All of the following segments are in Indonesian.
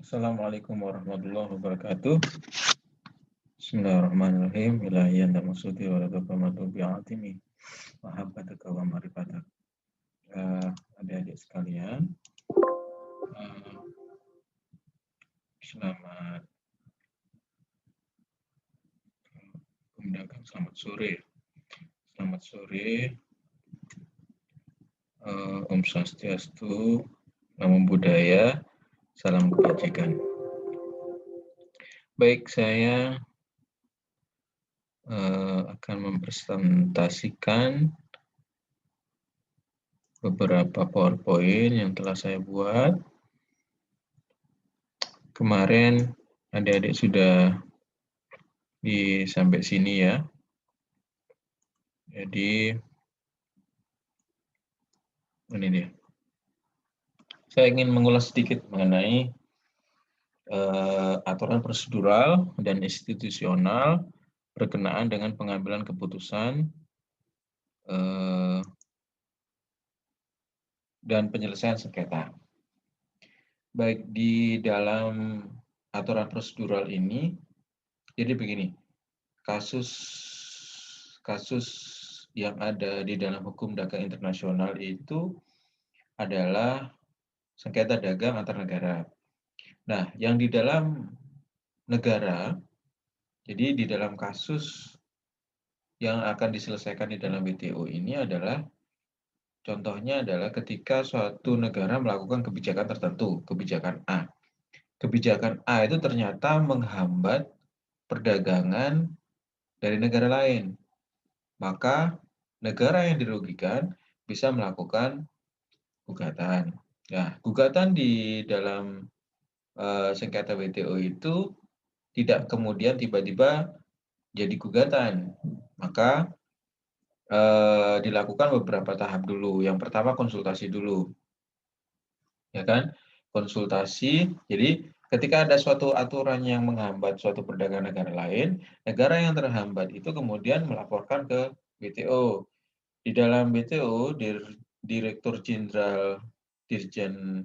Assalamualaikum warahmatullahi wabarakatuh. Bismillahirrahmanirrahim. Ilahi anta maksudi wa radhaqamatu bi'atimi mahabbataka wa marifatak. Adik-adik sekalian, selamat selamat sore. Selamat sore. Om Swastiastu, Namo Buddhaya, salam kebajikan. Baik, saya akan mempresentasikan beberapa PowerPoint yang telah saya buat. Kemarin adik-adik sudah sampai sini ya. Jadi ini dia. Saya ingin mengulas sedikit mengenai aturan prosedural dan institusional berkenaan dengan pengambilan keputusan dan penyelesaian sengketa. Baik, di dalam aturan prosedural ini, jadi begini, kasus yang ada di dalam hukum dagang internasional itu adalah sengketa dagang antar negara. Nah, yang di dalam negara, jadi di dalam kasus yang akan diselesaikan di dalam WTO ini adalah, contohnya adalah ketika suatu negara melakukan kebijakan tertentu, kebijakan A. Kebijakan A itu ternyata menghambat perdagangan dari negara lain. Maka negara yang dirugikan bisa melakukan gugatan. Nah, gugatan di dalam sengketa WTO itu tidak kemudian tiba-tiba jadi gugatan. Maka dilakukan beberapa tahap dulu. Yang pertama konsultasi dulu. Ya kan? Konsultasi. Jadi ketika ada suatu aturan yang menghambat suatu perdagangan negara lain, negara yang terhambat itu kemudian melaporkan ke WTO. Di dalam WTO, Direktur Jenderal Dirjen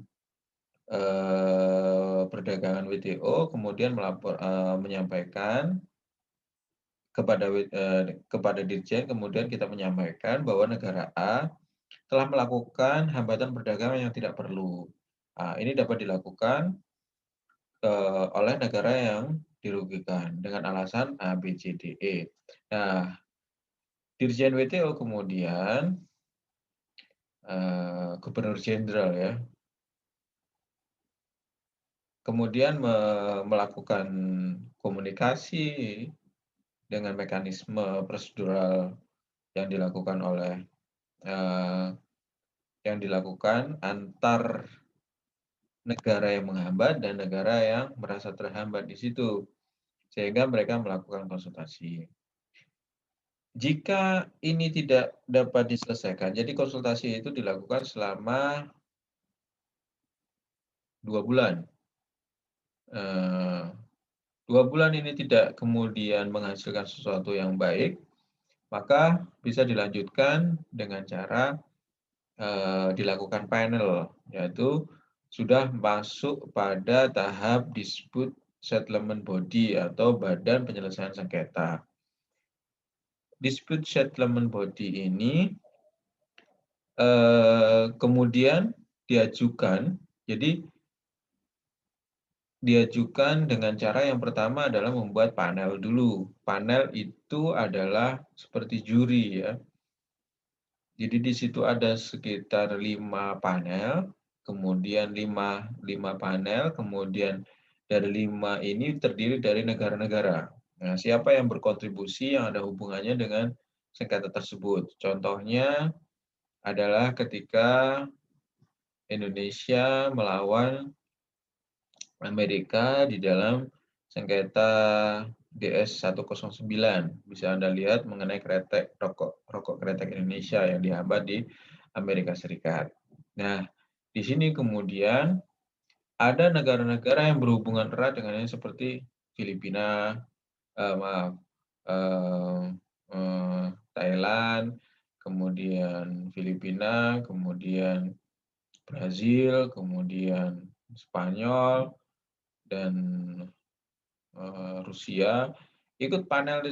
Perdagangan WTO kemudian menyampaikan kepada Dirjen, kemudian kita menyampaikan bahwa negara A telah melakukan hambatan perdagangan yang tidak perlu. Nah, ini dapat dilakukan oleh negara yang dirugikan dengan alasan A, B, C, D, E. Nah, Dirjen WTO kemudian Gubernur Jenderal ya, kemudian melakukan komunikasi dengan mekanisme prosedural yang dilakukan antar negara yang menghambat dan negara yang merasa terhambat di situ, sehingga mereka melakukan konsultasi. Jika ini tidak dapat diselesaikan, jadi konsultasi itu dilakukan selama 2 bulan. 2 bulan ini tidak kemudian menghasilkan sesuatu yang baik, maka bisa dilanjutkan dengan cara dilakukan panel, yaitu sudah masuk pada tahap dispute settlement body atau badan penyelesaian sengketa. Dispute settlement body ini kemudian diajukan, jadi diajukan dengan cara yang pertama adalah membuat panel dulu. Panel itu adalah seperti juri ya. Jadi di situ ada sekitar 5 panel, kemudian 5 panel, kemudian dari 5 ini terdiri dari negara-negara. Nah, siapa yang berkontribusi yang ada hubungannya dengan sengketa tersebut? Contohnya adalah ketika Indonesia melawan Amerika di dalam sengketa DS 109. Bisa Anda lihat mengenai rokok kretek Indonesia yang dihambat di Amerika Serikat. Nah, di sini kemudian ada negara-negara yang berhubungan erat dengannya seperti Filipina, Thailand, kemudian Filipina, kemudian Brazil, kemudian Spanyol, dan Rusia ikut panel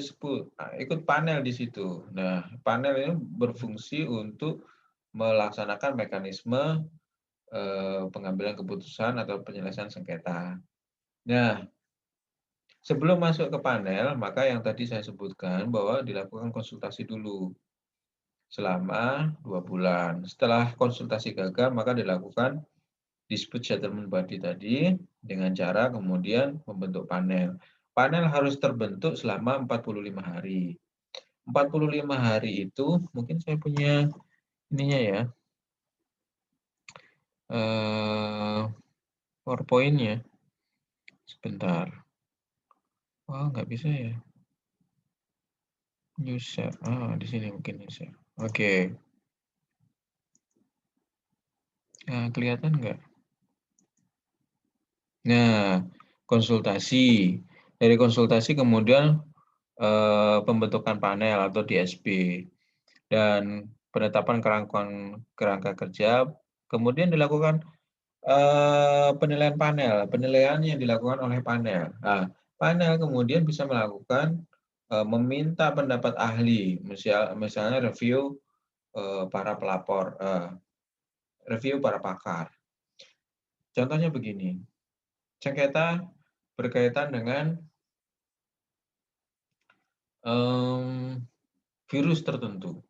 di situ. Nah, panel ini berfungsi untuk melaksanakan mekanisme pengambilan keputusan atau penyelesaian sengketa. Nah, sebelum masuk ke panel, maka yang tadi saya sebutkan bahwa dilakukan konsultasi dulu selama 2 bulan. Setelah konsultasi gagal, maka dilakukan dispute settlement body tadi dengan cara kemudian membentuk panel. Panel harus terbentuk selama 45 hari. 45 hari itu mungkin saya punya ininya ya, PowerPoint-nya. Sebentar. Wah, nggak bisa ya. User. Di sini mungkin user. Oke. Nah, kelihatan nggak? Nah, konsultasi. Dari konsultasi kemudian pembentukan panel atau DSP dan penetapan kerangka kerja, kemudian dilakukan penilaian panel. Penilaian yang dilakukan oleh panel. Nah, panel kemudian bisa melakukan meminta pendapat ahli, misalnya review para pelapor, review para pakar. Contohnya begini, sengketa berkaitan dengan virus tertentu.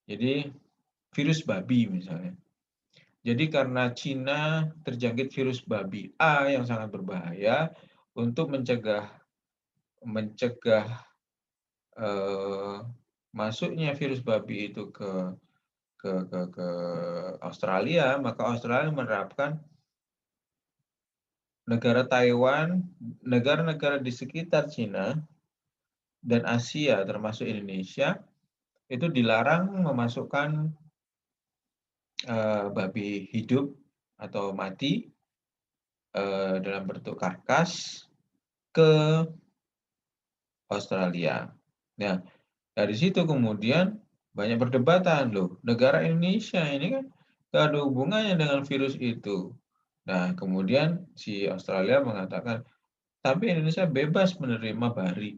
Jadi virus babi misalnya. Jadi karena Cina terjangkit virus babi A yang sangat berbahaya, untuk mencegah masuknya virus babi itu ke Australia, maka Australia menerapkan negara Taiwan, negara-negara di sekitar Cina dan Asia termasuk Indonesia itu dilarang memasukkan babi hidup atau mati dalam bentuk karkas ke Australia. Nah, dari situ kemudian banyak perdebatan loh. Negara Indonesia ini kan nggak ada hubungannya dengan virus itu. Nah, kemudian si Australia mengatakan, tapi Indonesia bebas menerima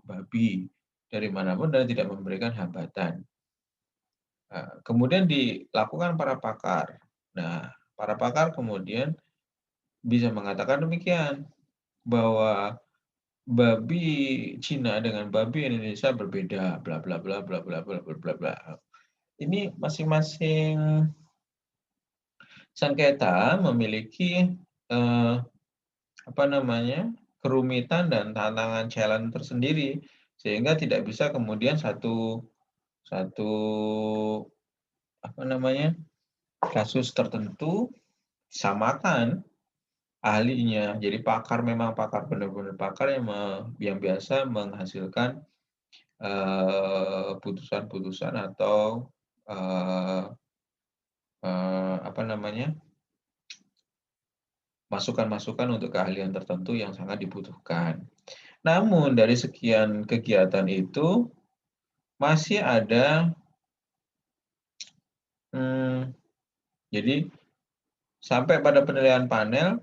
babi dari manapun dan tidak memberikan hambatan. Kemudian dilakukan para pakar. Nah, para pakar kemudian bisa mengatakan demikian, bahwa babi Cina dengan babi Indonesia berbeda, bla bla bla bla bla bla bla bla bla. Ini masing-masing sengketa memiliki kerumitan dan tantangan challenge tersendiri, sehingga tidak bisa kemudian satu kasus tertentu samakan ahlinya. Jadi pakar memang pakar, benar-benar pakar yang biasa menghasilkan putusan-putusan atau masukan-masukan untuk keahlian tertentu yang sangat dibutuhkan. Namun dari sekian kegiatan itu masih ada jadi sampai pada penilaian panel,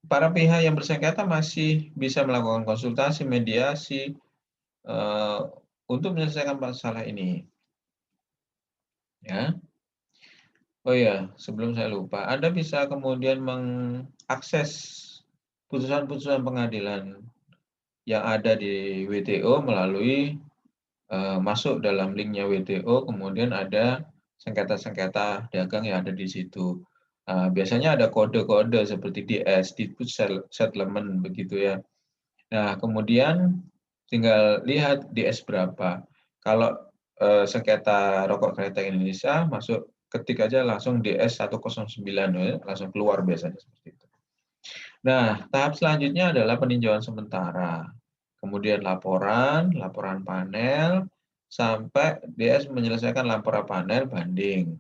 para pihak yang bersengketa masih bisa melakukan konsultasi, mediasi untuk menyelesaikan masalah ini. Ya. Oh ya, sebelum saya lupa, Anda bisa kemudian mengakses putusan-putusan pengadilan yang ada di WTO melalui masuk dalam linknya WTO, kemudian ada sengketa-sengketa dagang yang ada di situ. Biasanya ada kode-kode seperti DS, Dispute Settlement, begitu ya. Nah, kemudian tinggal lihat DS berapa. Kalau sengketa rokok kereta Indonesia, masuk ketik aja langsung DS 109, ya, langsung keluar biasanya seperti itu. Nah, tahap selanjutnya adalah peninjauan sementara. Kemudian laporan panel, sampai DS menyelesaikan laporan panel banding.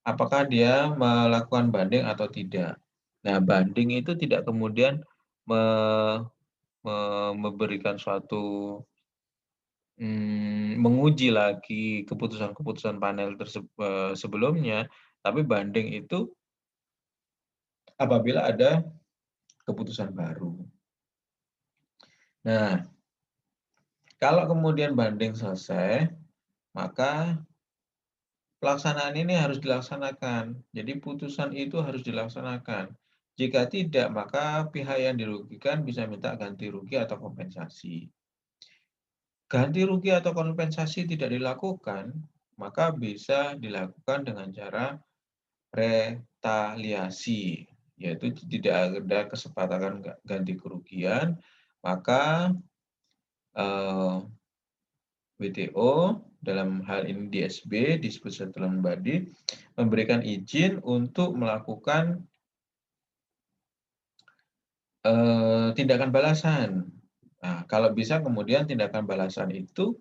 Apakah dia melakukan banding atau tidak. Nah, banding itu tidak kemudian memberikan suatu menguji lagi keputusan-keputusan panel sebelumnya, tapi banding itu apabila ada keputusan baru. Nah, kalau kemudian banding selesai, maka pelaksanaan ini harus dilaksanakan. Jadi putusan itu harus dilaksanakan. Jika tidak, maka pihak yang dirugikan bisa minta ganti rugi atau kompensasi. Ganti rugi atau kompensasi tidak dilakukan, maka bisa dilakukan dengan cara retaliasi, yaitu tidak ada kesepakatan ganti kerugian, maka WTO dalam hal ini DSB, Dispute Settlement Body, memberikan izin untuk melakukan tindakan balasan. Nah, kalau bisa kemudian tindakan balasan itu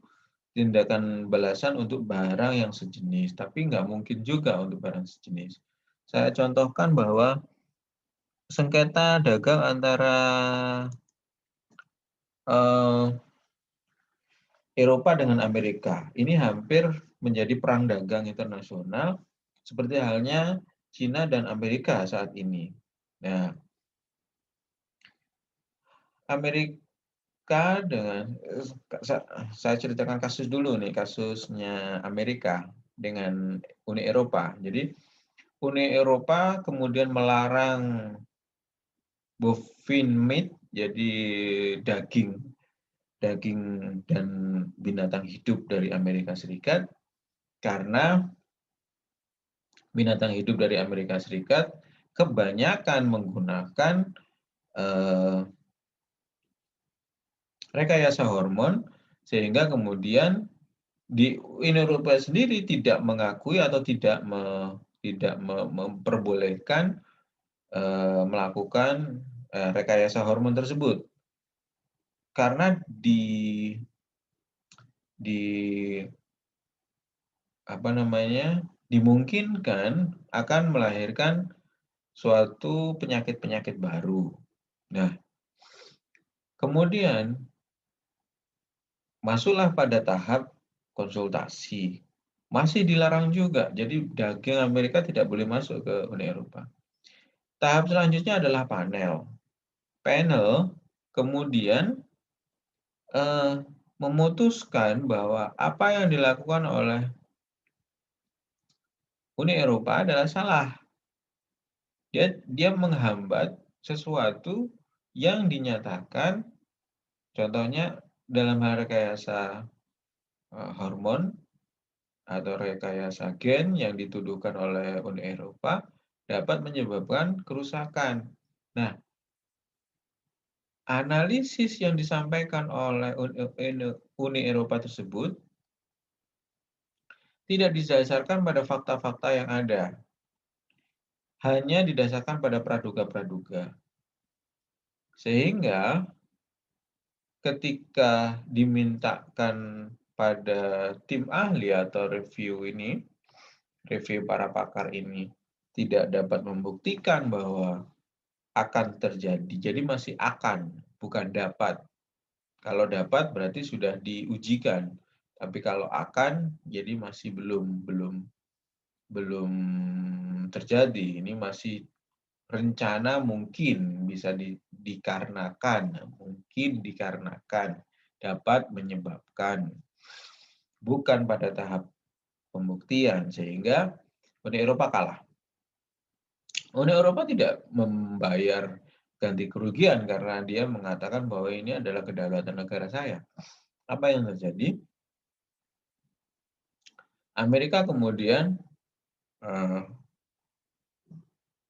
tindakan balasan untuk barang yang sejenis, tapi nggak mungkin juga untuk barang sejenis. Saya contohkan bahwa sengketa dagang antara Eropa dengan Amerika ini hampir menjadi perang dagang internasional, seperti halnya Cina dan Amerika saat ini. Nah, Amerika dengan saya ceritakan kasus dulu nih, kasusnya Amerika dengan Uni Eropa. Jadi Uni Eropa kemudian melarang bovine meat, jadi daging daging dan binatang hidup dari Amerika Serikat, karena binatang hidup dari Amerika Serikat kebanyakan menggunakan rekayasa hormon, sehingga kemudian di Uni Eropa sendiri tidak mengakui atau tidak memperbolehkan melakukan rekayasa hormon tersebut, karena di apa namanya, dimungkinkan akan melahirkan suatu penyakit-penyakit baru. Nah, kemudian masuklah pada tahap konsultasi. Masih dilarang juga, jadi daging Amerika tidak boleh masuk ke Uni Eropa. Tahap selanjutnya adalah panel. Panel kemudian memutuskan bahwa apa yang dilakukan oleh Uni Eropa adalah salah. Dia menghambat sesuatu yang dinyatakan, contohnya dalam hal rekayasa hormon atau rekayasa gen yang dituduhkan oleh Uni Eropa dapat menyebabkan kerusakan. Nah, analisis yang disampaikan oleh Uni Eropa tersebut tidak didasarkan pada fakta-fakta yang ada, hanya didasarkan pada praduga-praduga. Sehingga ketika dimintakan pada tim ahli atau review para pakar ini tidak dapat membuktikan bahwa akan terjadi, jadi masih akan, bukan dapat. Kalau dapat berarti sudah diujikan, tapi kalau akan, jadi masih belum terjadi. Ini masih rencana, mungkin bisa dikarenakan dapat menyebabkan, bukan pada tahap pembuktian, sehingga Uni Eropa kalah. Uni Eropa tidak membayar ganti kerugian karena dia mengatakan bahwa ini adalah kedaulatan negara saya. Apa yang terjadi? Amerika kemudian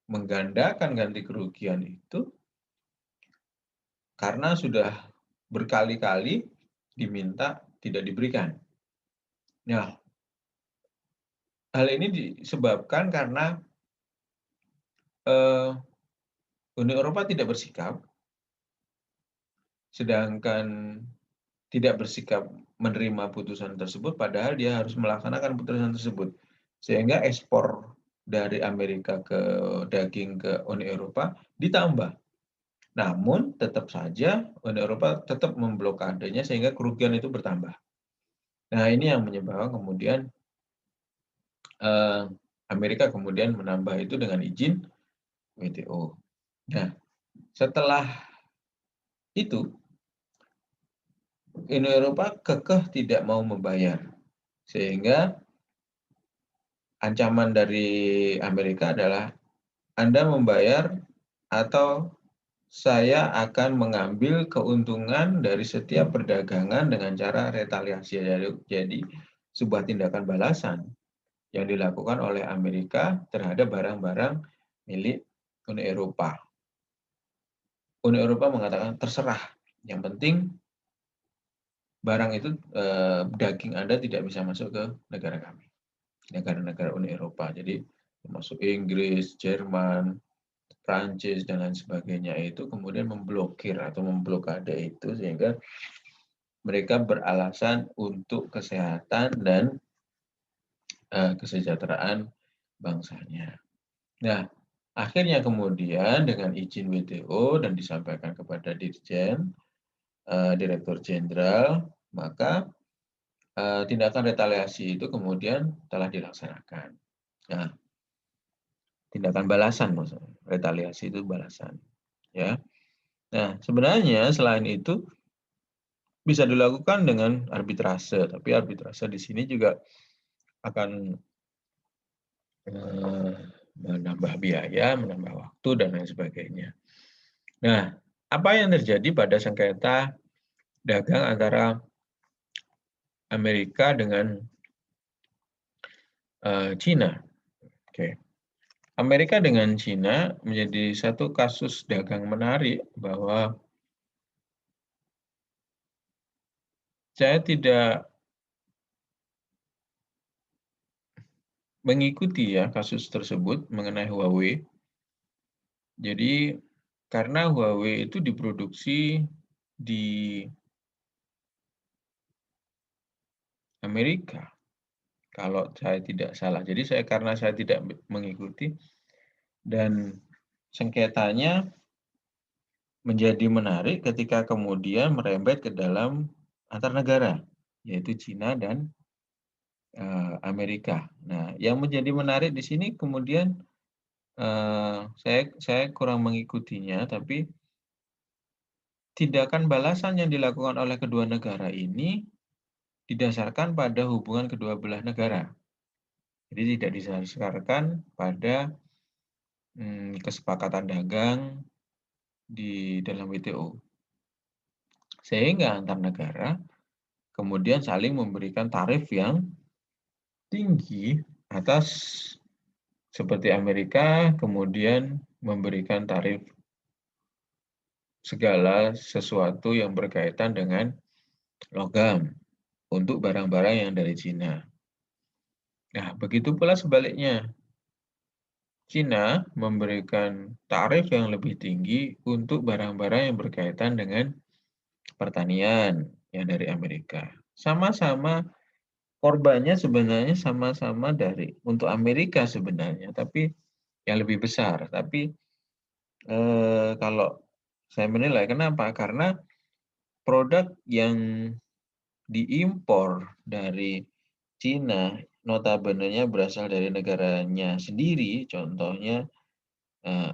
menggandakan ganti kerugian itu karena sudah berkali-kali diminta tidak diberikan. Nah, hal ini disebabkan karena Uni Eropa tidak bersikap, sedangkan tidak bersikap menerima putusan tersebut, padahal dia harus melaksanakan putusan tersebut. Sehingga ekspor dari Amerika ke daging ke Uni Eropa ditambah. Namun tetap saja Uni Eropa tetap memblokadenya sehingga kerugian itu bertambah. Nah, ini yang menyebabkan kemudian Amerika kemudian menambah itu dengan izin WTO. Nah, Setelah itu, Uni Eropa kekeh tidak mau membayar, sehingga ancaman dari Amerika adalah Anda membayar atau saya akan mengambil keuntungan dari setiap perdagangan dengan cara retaliasi. Jadi sebuah tindakan balasan yang dilakukan oleh Amerika terhadap barang-barang milik Uni Eropa. Uni Eropa mengatakan terserah, yang penting barang itu daging Anda tidak bisa masuk ke negara kami, negara-negara Uni Eropa. Jadi termasuk Inggris, Jerman, Prancis dan lain sebagainya itu kemudian memblokir atau memblokade itu, sehingga mereka beralasan untuk kesehatan dan kesejahteraan bangsanya. Nah, akhirnya kemudian dengan izin WTO dan disampaikan kepada Dirjen, Direktur Jenderal, maka tindakan retaliasi itu kemudian telah dilaksanakan. Nah, tindakan balasan maksudnya, retaliasi itu balasan, ya. Nah, sebenarnya selain itu bisa dilakukan dengan arbitrase, tapi arbitrase di sini juga akan menambah biaya, menambah waktu, dan lain sebagainya. Nah, apa yang terjadi pada sengketa dagang antara Amerika dengan Cina? Oke. Amerika dengan Cina menjadi satu kasus dagang menarik, bahwa saya tidak mengikuti ya kasus tersebut mengenai Huawei. Jadi karena Huawei itu diproduksi di Amerika, kalau saya tidak salah. Jadi karena saya tidak mengikuti, dan sengketanya menjadi menarik ketika kemudian merembet ke dalam antar negara, yaitu Cina dan Amerika. Nah, yang menjadi menarik di sini kemudian saya kurang mengikutinya, tapi tindakan balasan yang dilakukan oleh kedua negara ini didasarkan pada hubungan kedua belah negara. Jadi tidak didasarkan pada kesepakatan dagang di dalam WTO. Sehingga antar negara kemudian saling memberikan tarif yang tinggi atas, seperti Amerika kemudian memberikan tarif segala sesuatu yang berkaitan dengan logam untuk barang-barang yang dari Cina. Nah, begitu pula sebaliknya. Cina memberikan tarif yang lebih tinggi untuk barang-barang yang berkaitan dengan pertanian yang dari Amerika. Sama-sama korbannya sebenarnya sama-sama untuk Amerika sebenarnya, tapi yang lebih besar. Tapi kalau saya menilai, kenapa? Karena produk yang diimpor dari Cina notabene-nya berasal dari negaranya sendiri, contohnya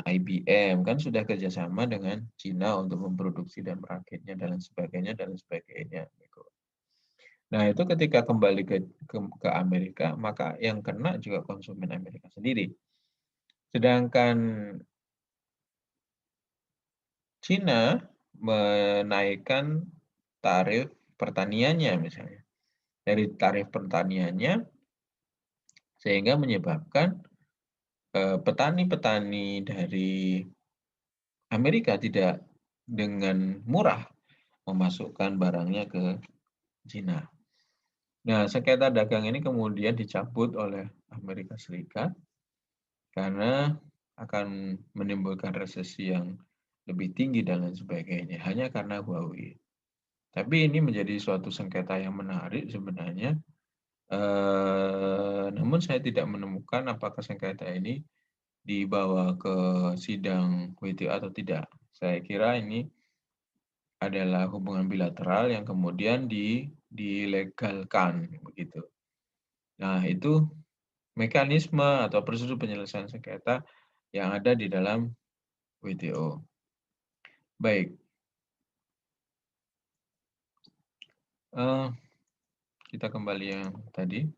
IBM kan sudah kerjasama dengan Cina untuk memproduksi dan merakitnya dan sebagainya dan sebagainya. Gitu. Nah, itu ketika kembali ke Amerika, maka yang kena juga konsumen Amerika sendiri. Sedangkan Cina menaikkan tarif pertaniannya misalnya. Dari tarif pertaniannya, sehingga menyebabkan petani-petani dari Amerika tidak dengan murah memasukkan barangnya ke Cina. Nah, sengketa dagang ini kemudian dicabut oleh Amerika Serikat karena akan menimbulkan resesi yang lebih tinggi dan lain sebagainya, hanya karena Huawei. Tapi ini menjadi suatu sengketa yang menarik sebenarnya. Namun saya tidak menemukan apakah sengketa ini dibawa ke sidang WTO atau tidak. Saya kira ini adalah hubungan bilateral yang kemudian dilegalkan begitu. Nah, itu mekanisme atau prosedur penyelesaian sengketa yang ada di dalam WTO. Baik, eh, kita kembali yang tadi.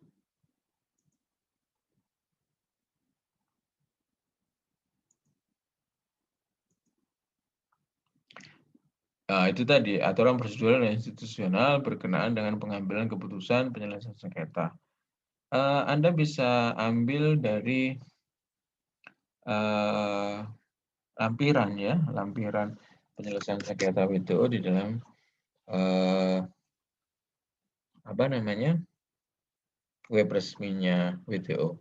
Nah, itu tadi aturan prosedural dan institusional berkenaan dengan pengambilan keputusan penyelesaian sengketa. Anda bisa ambil dari lampiran ya, lampiran penyelesaian sengketa WTO di dalam apa namanya web resminya WTO.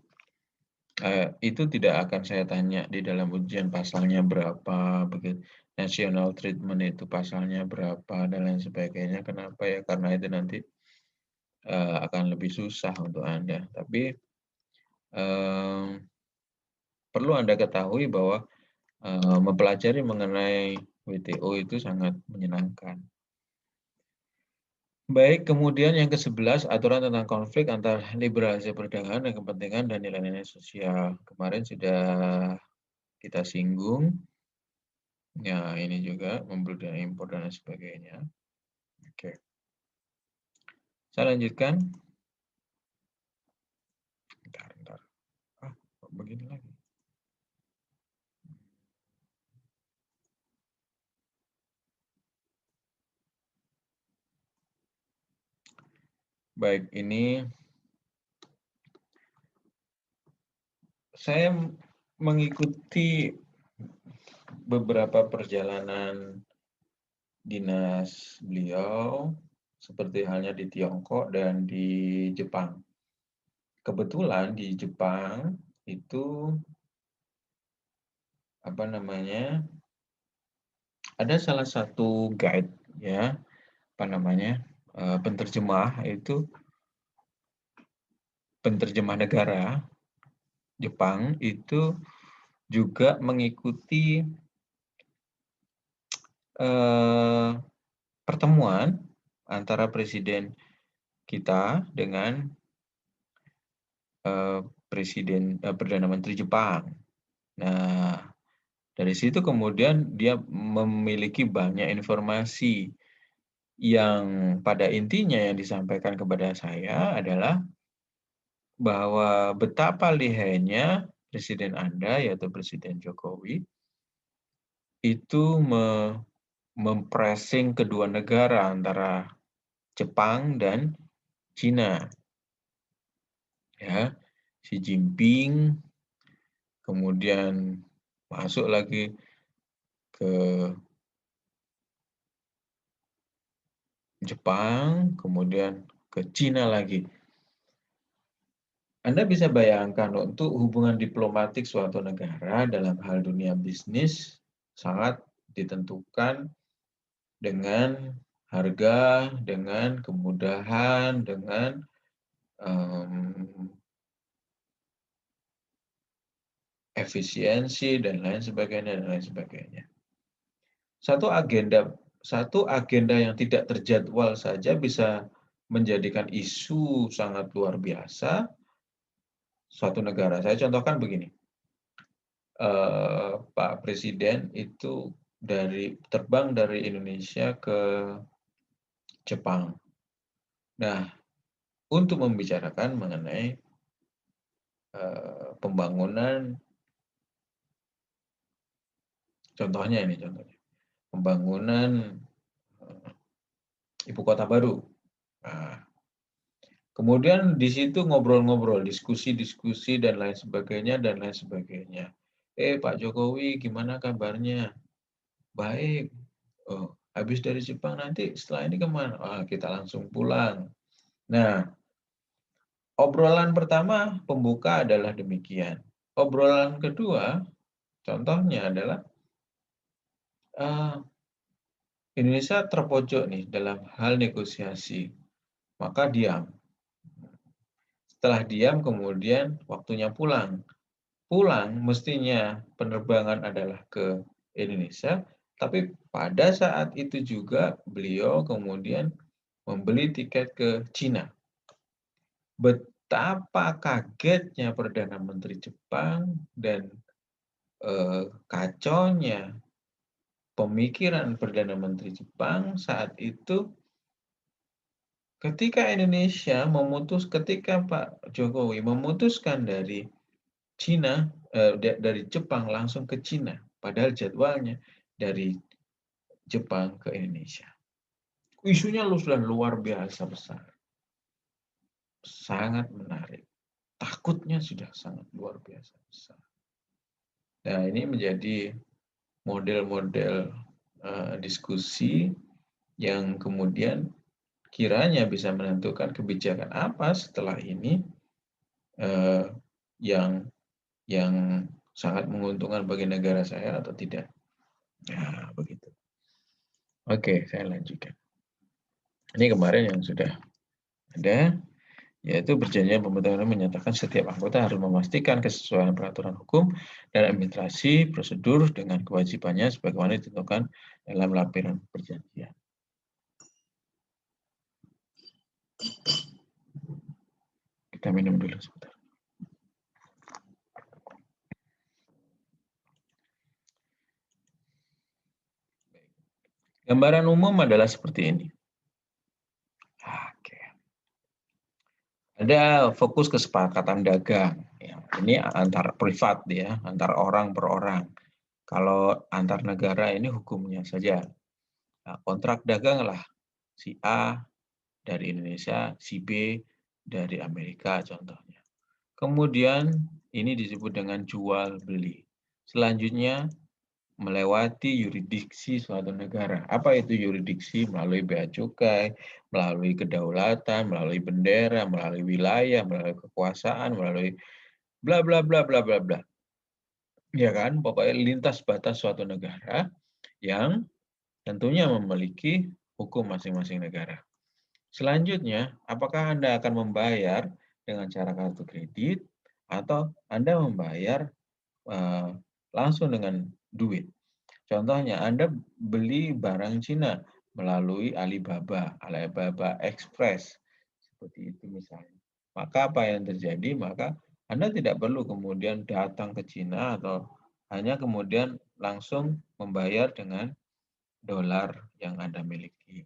Itu tidak akan saya tanya di dalam ujian pasalnya berapa, begitu. National treatment itu pasalnya berapa dan lain sebagainya. Kenapa ya? Karena itu nanti akan lebih susah untuk Anda. Tapi perlu Anda ketahui bahwa mempelajari mengenai WTO itu sangat menyenangkan. Baik, kemudian yang ke-11, aturan tentang konflik antara liberalisasi perdagangan dan kepentingan dan nilai-nilai sosial. Kemarin sudah kita singgung. Ya, ini juga membeli dan impor dan lain sebagainya. Oke. Saya lanjutkan. Bentar. Kok begini lagi? Baik, ini saya mengikuti beberapa perjalanan dinas beliau, seperti halnya di Tiongkok dan di Jepang. Kebetulan di Jepang itu apa namanya? Ada salah satu guide ya, apa namanya? Penterjemah itu penterjemah negara Jepang itu juga mengikuti pertemuan antara presiden kita dengan Perdana Menteri Jepang. Nah, dari situ kemudian dia memiliki banyak informasi yang pada intinya yang disampaikan kepada saya adalah bahwa betapa lihainya presiden Anda, yaitu Presiden Jokowi, itu mempressing kedua negara antara Jepang dan Cina. Ya, Xi Jinping kemudian masuk lagi ke Jepang, kemudian ke Cina lagi. Anda bisa bayangkan untuk hubungan diplomatik suatu negara dalam hal dunia bisnis sangat ditentukan dengan harga, dengan kemudahan, dengan efisiensi dan lain sebagainya. Satu agenda yang tidak terjadwal saja bisa menjadikan isu sangat luar biasa suatu negara. Saya contohkan begini, Pak Presiden itu terbang dari Indonesia ke Jepang. Nah, untuk membicarakan mengenai pembangunan, contohnya pembangunan ibu kota baru. Nah, kemudian di situ ngobrol-ngobrol, diskusi-diskusi dan lain sebagainya dan lain sebagainya. Pak Jokowi gimana kabarnya? Baik. Oh, habis dari Jepang nanti setelah ini kemana? Kita langsung pulang. Nah, obrolan pertama pembuka adalah demikian. Obrolan kedua, contohnya adalah Indonesia terpojok nih dalam hal negosiasi, maka diam. Setelah diam kemudian waktunya pulang. Pulang mestinya penerbangan adalah ke Indonesia, tapi pada saat itu juga beliau kemudian membeli tiket ke Cina. Betapa kagetnya Perdana Menteri Jepang dan kacaunya pemikiran Perdana Menteri Jepang saat itu ketika ketika Pak Jokowi memutuskan dari Cina, dari Jepang langsung ke Cina, padahal jadwalnya dari Jepang ke Indonesia. Isunya sudah luar biasa besar. Sangat menarik. Takutnya sudah sangat luar biasa besar. Nah, ini menjadi model-model diskusi yang kemudian kiranya bisa menentukan kebijakan apa setelah ini yang sangat menguntungkan bagi negara saya atau tidak. Nah, begitu. Oke, saya lanjutkan. Ini kemarin yang sudah ada, yaitu perjanjian pembentukan menyatakan setiap anggota harus memastikan kesesuaian peraturan hukum dan administrasi prosedur dengan kewajibannya sebagaimana ditentukan dalam lampiran perjanjian. Kita minum dulu sebentar. Gambaran umum adalah seperti ini. Oke. Ada fokus kesepakatan dagang. Ya, ini antar privat ya, antar orang per orang. Kalau antar negara ini hukumnya saja. Nah, kontrak dagang lah si A dari Indonesia, si B dari Amerika contohnya. Kemudian ini disebut dengan jual beli. Selanjutnya melewati yurisdiksi suatu negara. Apa itu yurisdiksi? Melalui bea cukai, melalui kedaulatan, melalui bendera, melalui wilayah, melalui kekuasaan, melalui bla bla bla bla bla bla. Ya kan? Pokoknya lintas batas suatu negara yang tentunya memiliki hukum masing-masing negara. Selanjutnya, apakah Anda akan membayar dengan cara kartu kredit atau Anda membayar langsung dengan duit? Contohnya, Anda beli barang Cina melalui Alibaba Express, seperti itu misalnya. Maka apa yang terjadi? Maka Anda tidak perlu kemudian datang ke Cina atau hanya kemudian langsung membayar dengan dolar yang Anda miliki.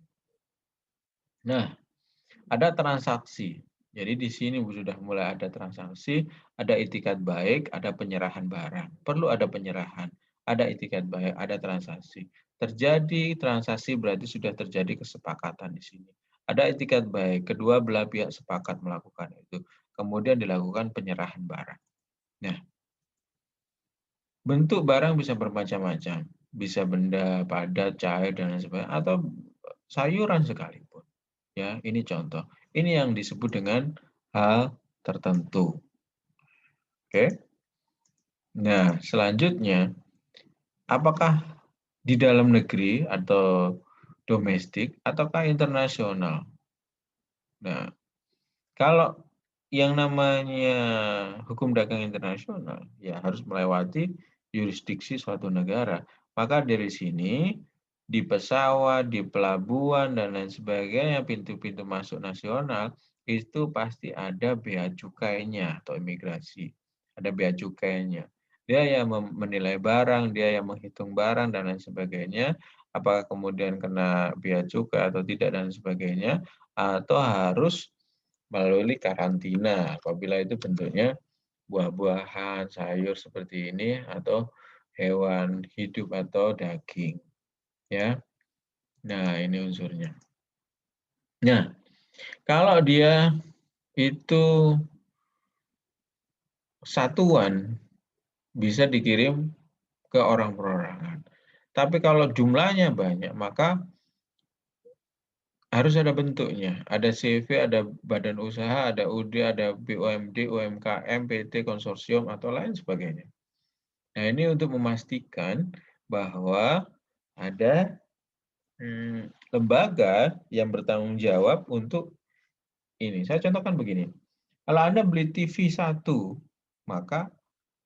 Nah, ada transaksi. Jadi di sini sudah mulai ada transaksi, ada itikat baik, ada penyerahan barang. Perlu ada penyerahan, ada itikat baik, ada transaksi. Terjadi transaksi berarti sudah terjadi kesepakatan di sini. Ada itikat baik, kedua belah pihak sepakat melakukan itu. Kemudian dilakukan penyerahan barang. Nah, bentuk barang bisa bermacam-macam. Bisa benda padat, cair, dan lain sebagainya, atau sayuran sekalipun. Ya, ini contoh. Ini yang disebut dengan hal tertentu. Oke. Nah, selanjutnya, apakah di dalam negeri atau domestik ataukah internasional? Nah, kalau yang namanya hukum dagang internasional, ya harus melewati yurisdiksi suatu negara. Maka dari sini, di pesawat, di pelabuhan, dan lain sebagainya, pintu-pintu masuk nasional, itu pasti ada bea cukainya atau imigrasi. Ada bea cukainya. Dia yang menilai barang, dia yang menghitung barang, dan lain sebagainya. Apakah kemudian kena bea cukai atau tidak, dan sebagainya. Atau harus melalui karantina apabila itu bentuknya buah-buahan, sayur seperti ini atau hewan hidup atau daging. Ya. Nah, ini unsurnya. Nah, kalau dia itu satuan bisa dikirim ke orang perorangan. Tapi kalau jumlahnya banyak, maka harus ada bentuknya. Ada CV, ada badan usaha, ada UD, ada BUMD, UMKM, PT, konsorsium, atau lain sebagainya. Nah, ini untuk memastikan bahwa ada lembaga yang bertanggung jawab untuk ini. Saya contohkan begini. Kalau Anda beli TV 1, maka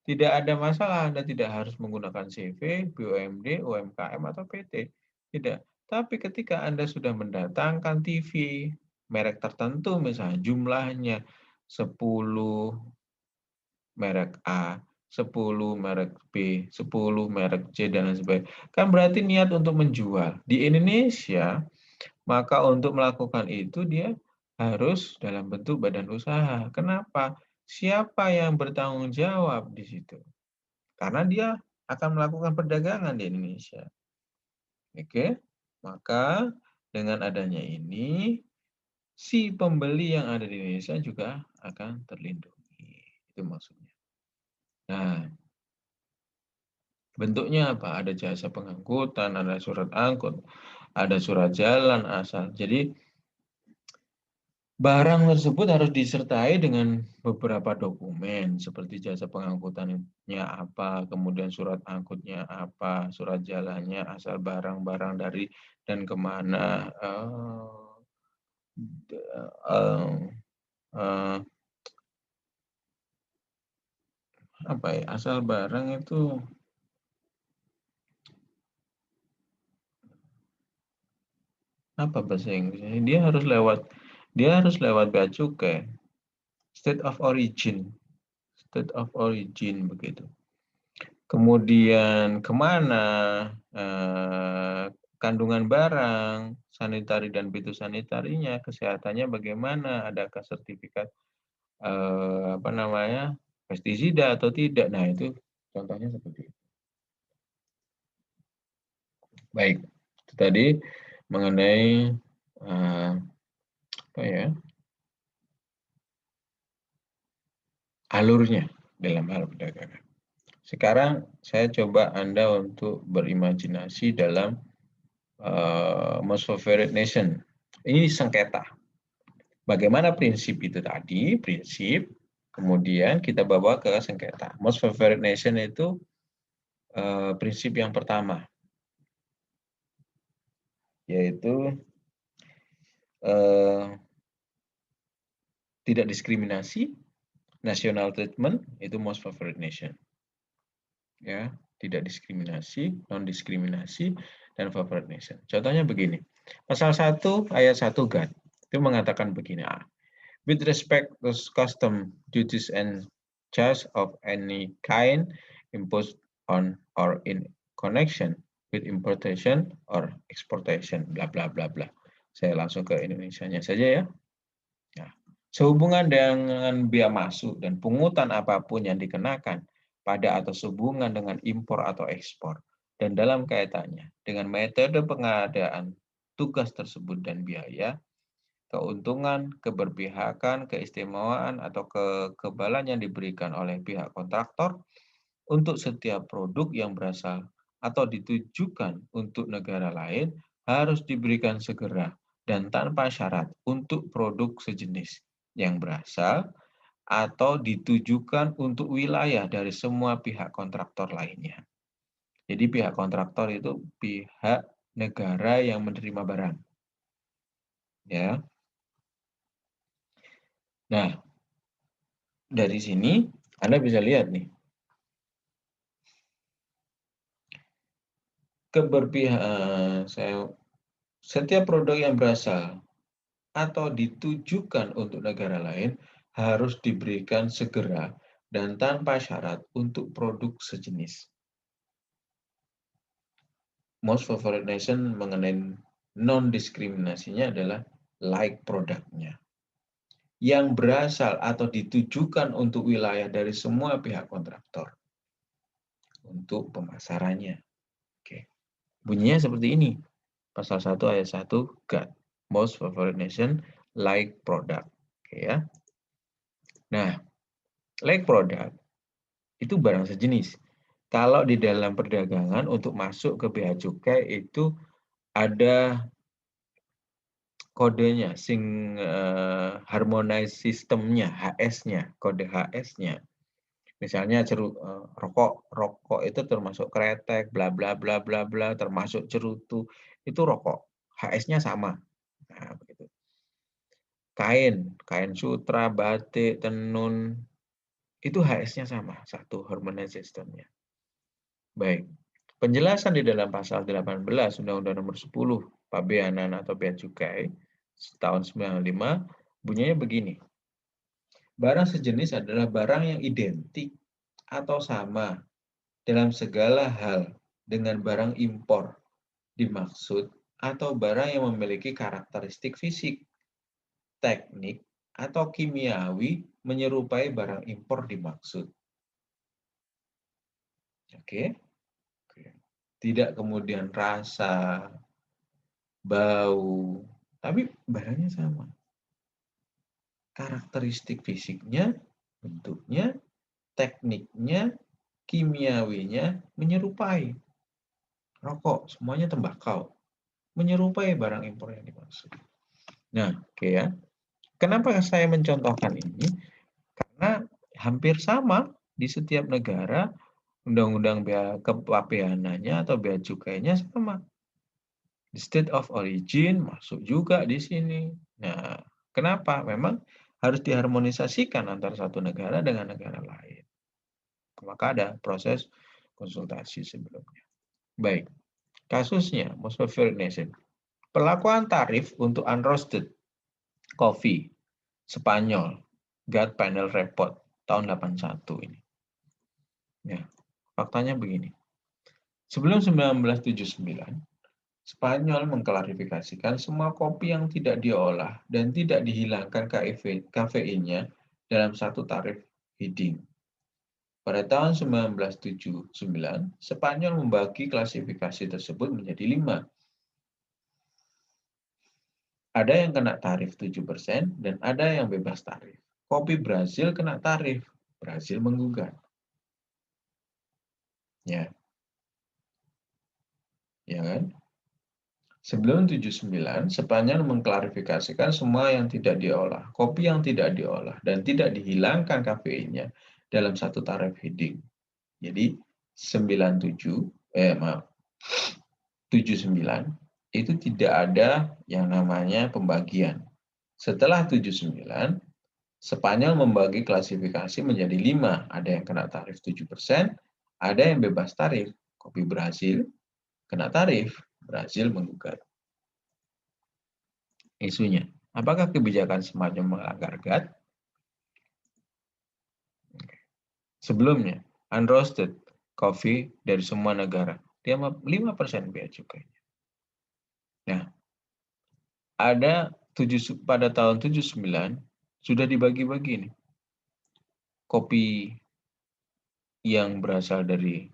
tidak ada masalah Anda tidak harus menggunakan CV, BUMD, UMKM, atau PT. Tidak. Tapi ketika Anda sudah mendatangkan TV merek tertentu, misalnya jumlahnya 10 merek A, 10 merek B, 10 merek C, dan lain sebagainya. Kan berarti niat untuk menjual. Di Indonesia, maka untuk melakukan itu dia harus dalam bentuk badan usaha. Kenapa? Siapa yang bertanggung jawab di situ? Karena dia akan melakukan perdagangan di Indonesia. Oke, maka dengan adanya ini, si pembeli yang ada di Indonesia juga akan terlindungi. Itu maksudnya. Nah, bentuknya apa? Ada jasa pengangkutan, ada surat angkut, ada surat jalan asal. Jadi barang tersebut harus disertai dengan beberapa dokumen seperti jasa pengangkutannya apa, kemudian surat angkutnya apa, surat jalannya, asal barang-barang dari dan kemana, apa ya, asal barang itu apa bahasa Inggrisnya? Dia harus lewat bea cukai, state of origin begitu. Kemudian kemana, kandungan barang, sanitari dan fitosanitarinya, kesehatannya bagaimana, adakah sertifikat apa namanya, pestisida atau tidak. Nah, itu contohnya seperti itu. Baik, itu tadi mengenai apa ya, alurnya dalam hal perdagangan. Sekarang saya coba Anda untuk berimajinasi dalam most favored nation. Ini sengketa. Bagaimana prinsip itu tadi? Prinsip, kemudian kita bawa ke sengketa. Most favored nation itu prinsip yang pertama, yaitu tidak diskriminasi, national treatment, itu most favored nation. Ya, tidak diskriminasi, non-diskriminasi, dan favored nation. Contohnya begini, pasal 1 ayat 1 GATT itu mengatakan begini, with respect to custom duties and charges of any kind imposed on or in connection with importation or exportation, bla bla bla bla. Saya langsung ke Indonesianya saja ya. Nah, sehubungan dengan bea masuk dan pungutan apapun yang dikenakan pada atau sehubungan dengan impor atau ekspor, dan dalam kaitannya dengan metode pengadaan tugas tersebut dan biaya, keuntungan, keberpihakan, keistimewaan, atau kekebalan yang diberikan oleh pihak kontraktor untuk setiap produk yang berasal atau ditujukan untuk negara lain harus diberikan segera dan tanpa syarat untuk produk sejenis yang berasal atau ditujukan untuk wilayah dari semua pihak kontraktor lainnya. Jadi pihak kontraktor itu pihak negara yang menerima barang. Ya. Nah, dari sini Anda bisa lihat nih, setiap produk yang berasal atau ditujukan untuk negara lain harus diberikan segera dan tanpa syarat untuk produk sejenis. Most favored nation mengenai non-diskriminasinya adalah like produknya, yang berasal atau ditujukan untuk wilayah dari semua pihak kontraktor untuk pemasarannya. Oke. Bunyinya seperti ini. Pasal 1 ayat 1 GATT. Most favored nation like product. Oke ya. Nah, like product itu barang sejenis. Kalau di dalam perdagangan untuk masuk ke bea cukai itu ada kodenya, harmonize sistemnya, HS-nya, kode HS-nya. Misalnya rokok itu termasuk kretek, bla bla bla bla bla, termasuk cerutu, itu rokok. HS-nya sama. Nah, begitu. Kain sutra, batik, tenun, itu HS-nya sama, satu harmonize system-nya. Baik. Penjelasan di dalam pasal 18 Undang-Undang Nomor 10 Pabeanan atau Bea Cukai tahun 95 bunyinya begini. Barang sejenis adalah barang yang identik atau sama dalam segala hal dengan barang impor dimaksud atau barang yang memiliki karakteristik fisik, teknik, atau kimiawi menyerupai barang impor dimaksud. Oke. Tidak kemudian rasa, bau, tapi barangnya sama. Karakteristik fisiknya, bentuknya, tekniknya, kimiawinya menyerupai. Rokok, semuanya tembakau. Menyerupai barang impor yang dimaksud. Nah, oke ya. Kenapa saya mencontohkan ini? Karena hampir sama di setiap negara, undang-undang bea kepabeanannya atau bea cukainya sama. The state of origin masuk juga di sini. Nah, kenapa? Memang harus diharmonisasikan antara satu negara dengan negara lain. Maka ada proses konsultasi sebelumnya. Baik, kasusnya most favored nation. Pelakuan tarif untuk unroasted coffee Spanyol, GATT Panel Report tahun 81 ini. Ya, faktanya begini. Sebelum 1979, Spanyol mengklarifikasikan semua kopi yang tidak diolah dan tidak dihilangkan kafeinnya dalam satu tarif feeding. Pada tahun 1979, Spanyol membagi klasifikasi tersebut menjadi 5. Ada yang kena tarif 7% dan ada yang bebas tarif. Kopi Brasil kena tarif. Brasil menggugat. Ya. Ya kan? Sebelum 79, Spanyol mengklarifikasikan semua yang tidak diolah, kopi yang tidak diolah, dan tidak dihilangkan kafeinnya dalam satu tarif feeding. Jadi 79 itu tidak ada yang namanya pembagian. Setelah 79, Spanyol membagi klasifikasi menjadi 5. Ada yang kena tarif 7%, ada yang bebas tarif. Kopi Brasil kena tarif, Brasil menggugat. Isunya, apakah kebijakan semacam melanggar GATT? Sebelumnya, unroasted coffee dari semua negara, dia 5% bea cukainya. Nah, pada tahun 79 sudah dibagi-bagi nih. Kopi yang berasal dari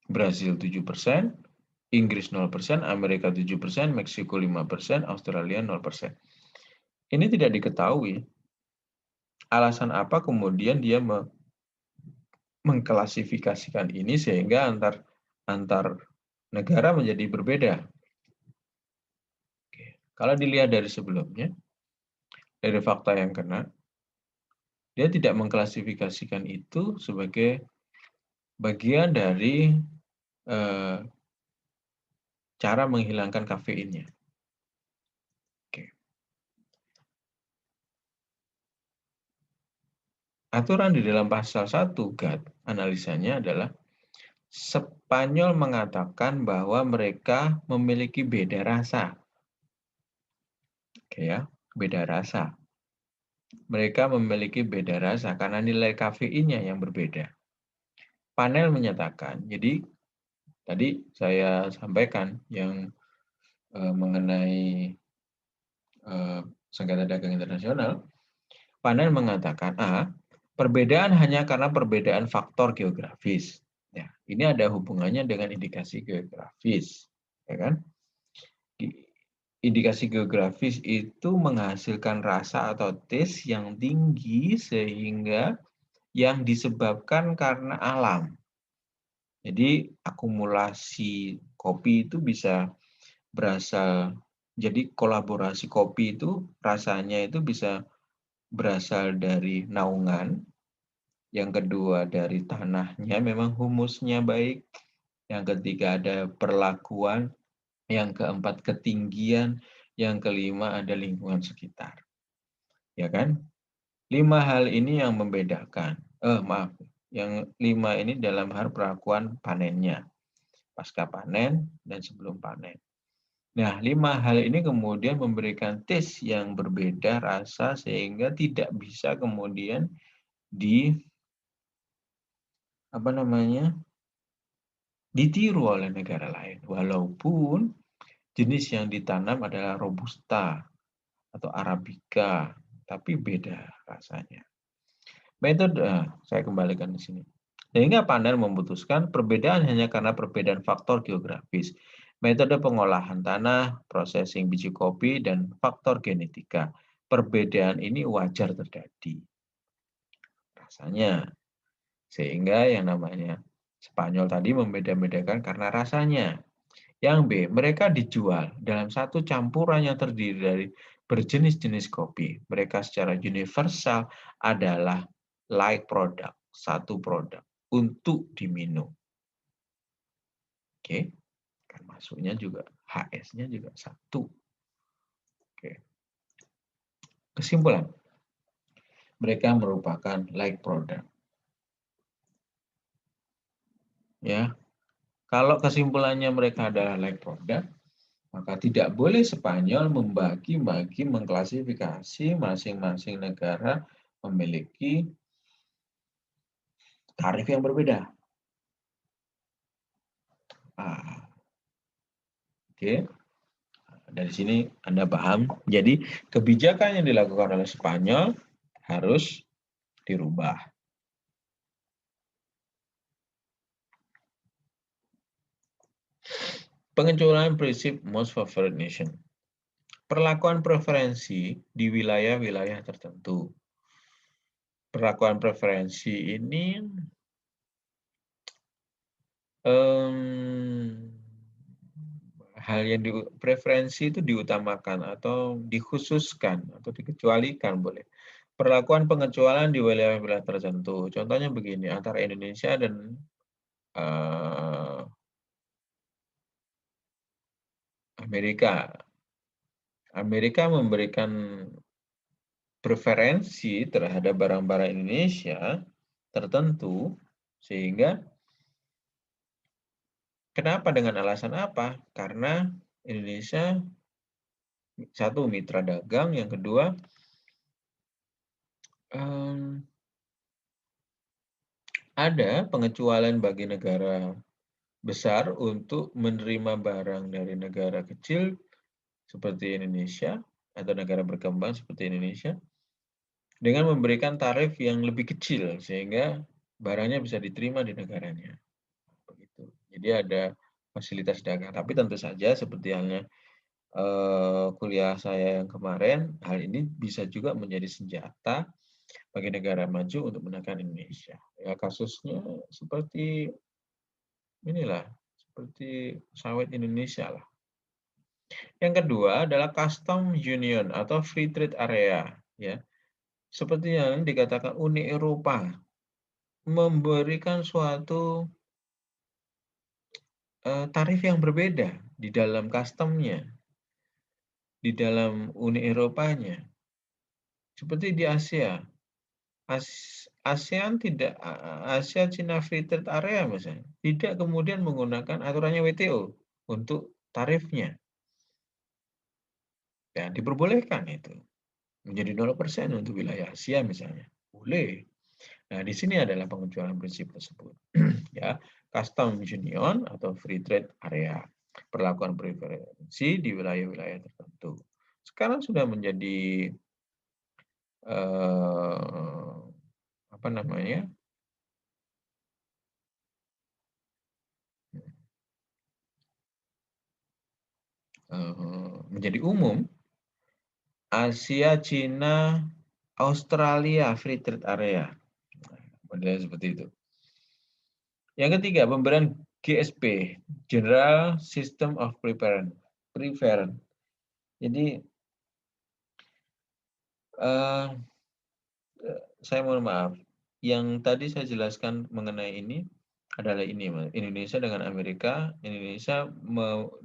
Brasil 7%, Inggris 0%, Amerika 7%, Meksiko 5%, Australia 0%. Ini tidak diketahui alasan apa kemudian dia mengklasifikasikan ini sehingga antar negara menjadi berbeda. Kalau dilihat dari sebelumnya, dari fakta yang kena, dia tidak mengklasifikasikan itu sebagai bagian dari cara menghilangkan kafeinnya. Aturan di dalam pasal 1 GATT, analisanya adalah Spanyol mengatakan bahwa mereka memiliki beda rasa. Oke ya, beda rasa. Mereka memiliki beda rasa karena nilai kafeinnya yang berbeda. Panel menyatakan, jadi tadi saya sampaikan yang mengenai sengketa dagang internasional, panel mengatakan perbedaan hanya karena perbedaan faktor geografis. Ya, ini ada hubungannya dengan indikasi geografis, ya kan? Indikasi geografis itu menghasilkan rasa atau taste yang tinggi sehingga yang disebabkan karena alam. Jadi akumulasi kopi itu bisa berasal, jadi kolaborasi kopi itu rasanya itu bisa berasal dari naungan, yang kedua dari tanahnya memang humusnya baik, yang ketiga ada perlakuan, yang keempat ketinggian, yang kelima ada lingkungan sekitar. Ya kan? 5 hal ini yang membedakan. Yang 5 ini dalam hal perlakuan panennya. Pasca panen dan sebelum panen. Nah, 5 hal ini kemudian memberikan taste yang berbeda rasa sehingga tidak bisa kemudian di apa namanya? Ditiru oleh negara lain. Walaupun jenis yang ditanam adalah robusta atau arabica, tapi beda rasanya. Metode, saya kembalikan di sini. Sehingga panel memutuskan perbedaan hanya karena perbedaan faktor geografis, metode pengolahan tanah, processing biji kopi, dan faktor genetika. Perbedaan ini wajar terjadi. Rasanya. Sehingga yang namanya Spanyol tadi membeda-bedakan karena rasanya. Yang B, mereka dijual dalam satu campuran yang terdiri dari berjenis-jenis kopi. Mereka secara universal adalah like product, satu produk untuk diminum. Oke, kan masuknya juga HS-nya juga satu. Oke. Kesimpulan, mereka merupakan like product. Ya, kalau kesimpulannya mereka adalah like product, maka tidak boleh Spanyol membagi-bagi, mengklasifikasi masing-masing negara memiliki tarif yang berbeda. Oke, dari sini Anda paham. Jadi kebijakan yang dilakukan oleh Spanyol harus dirubah. Pengecualian prinsip most favored nation. Perlakuan preferensi di wilayah-wilayah tertentu. Perlakuan preferensi ini hal yang preferensi itu diutamakan atau dikhususkan atau dikecualikan boleh. Perlakuan pengecualian di wilayah-wilayah tertentu. Contohnya begini, antara Indonesia dan Amerika. Amerika memberikan preferensi terhadap barang-barang Indonesia tertentu sehingga kenapa, dengan alasan apa? Karena Indonesia satu mitra dagang, yang kedua ada pengecualian bagi negara besar untuk menerima barang dari negara kecil seperti Indonesia atau negara berkembang seperti Indonesia dengan memberikan tarif yang lebih kecil sehingga barangnya bisa diterima di negaranya. Begitu. Jadi ada fasilitas dagang. Tapi tentu saja seperti halnya kuliah saya yang kemarin, hal ini bisa juga menjadi senjata bagi negara maju untuk menekan Indonesia. Ya, kasusnya seperti inilah, seperti sawit Indonesia lah. Yang kedua adalah custom union atau free trade area, ya. Seperti yang dikatakan Uni Eropa memberikan suatu tarif yang berbeda di dalam customnya, di dalam Uni Eropanya. Seperti di Asia. ASEAN tidak, Asia China Free Trade Area misalnya, tidak kemudian menggunakan aturannya WTO untuk tarifnya. Ya, diperbolehkan itu. Menjadi 0% untuk wilayah Asia misalnya. Boleh. Nah, di sini adalah pengecualian prinsip tersebut. Ya, custom union atau free trade area. Perlakuan preferensi di wilayah-wilayah tertentu. Sekarang sudah menjadi apa namanya? Menjadi umum Asia, Cina, Australia Free Trade Area. Modelnya seperti itu. Yang ketiga, pemberian GSP, General System of Preference. Jadi, saya mohon maaf, yang tadi saya jelaskan mengenai ini adalah ini, Indonesia dengan Amerika. Indonesia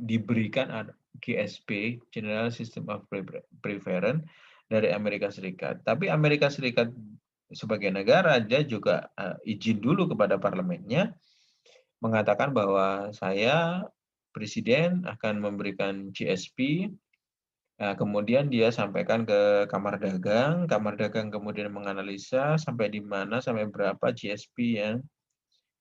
diberikan GSP, General System of Preference, dari Amerika Serikat. Tapi Amerika Serikat sebagai negara, dia juga izin dulu kepada parlemennya, mengatakan bahwa saya presiden akan memberikan GSP, kemudian dia sampaikan ke Kamar Dagang kemudian menganalisa sampai di mana, sampai berapa GSP yang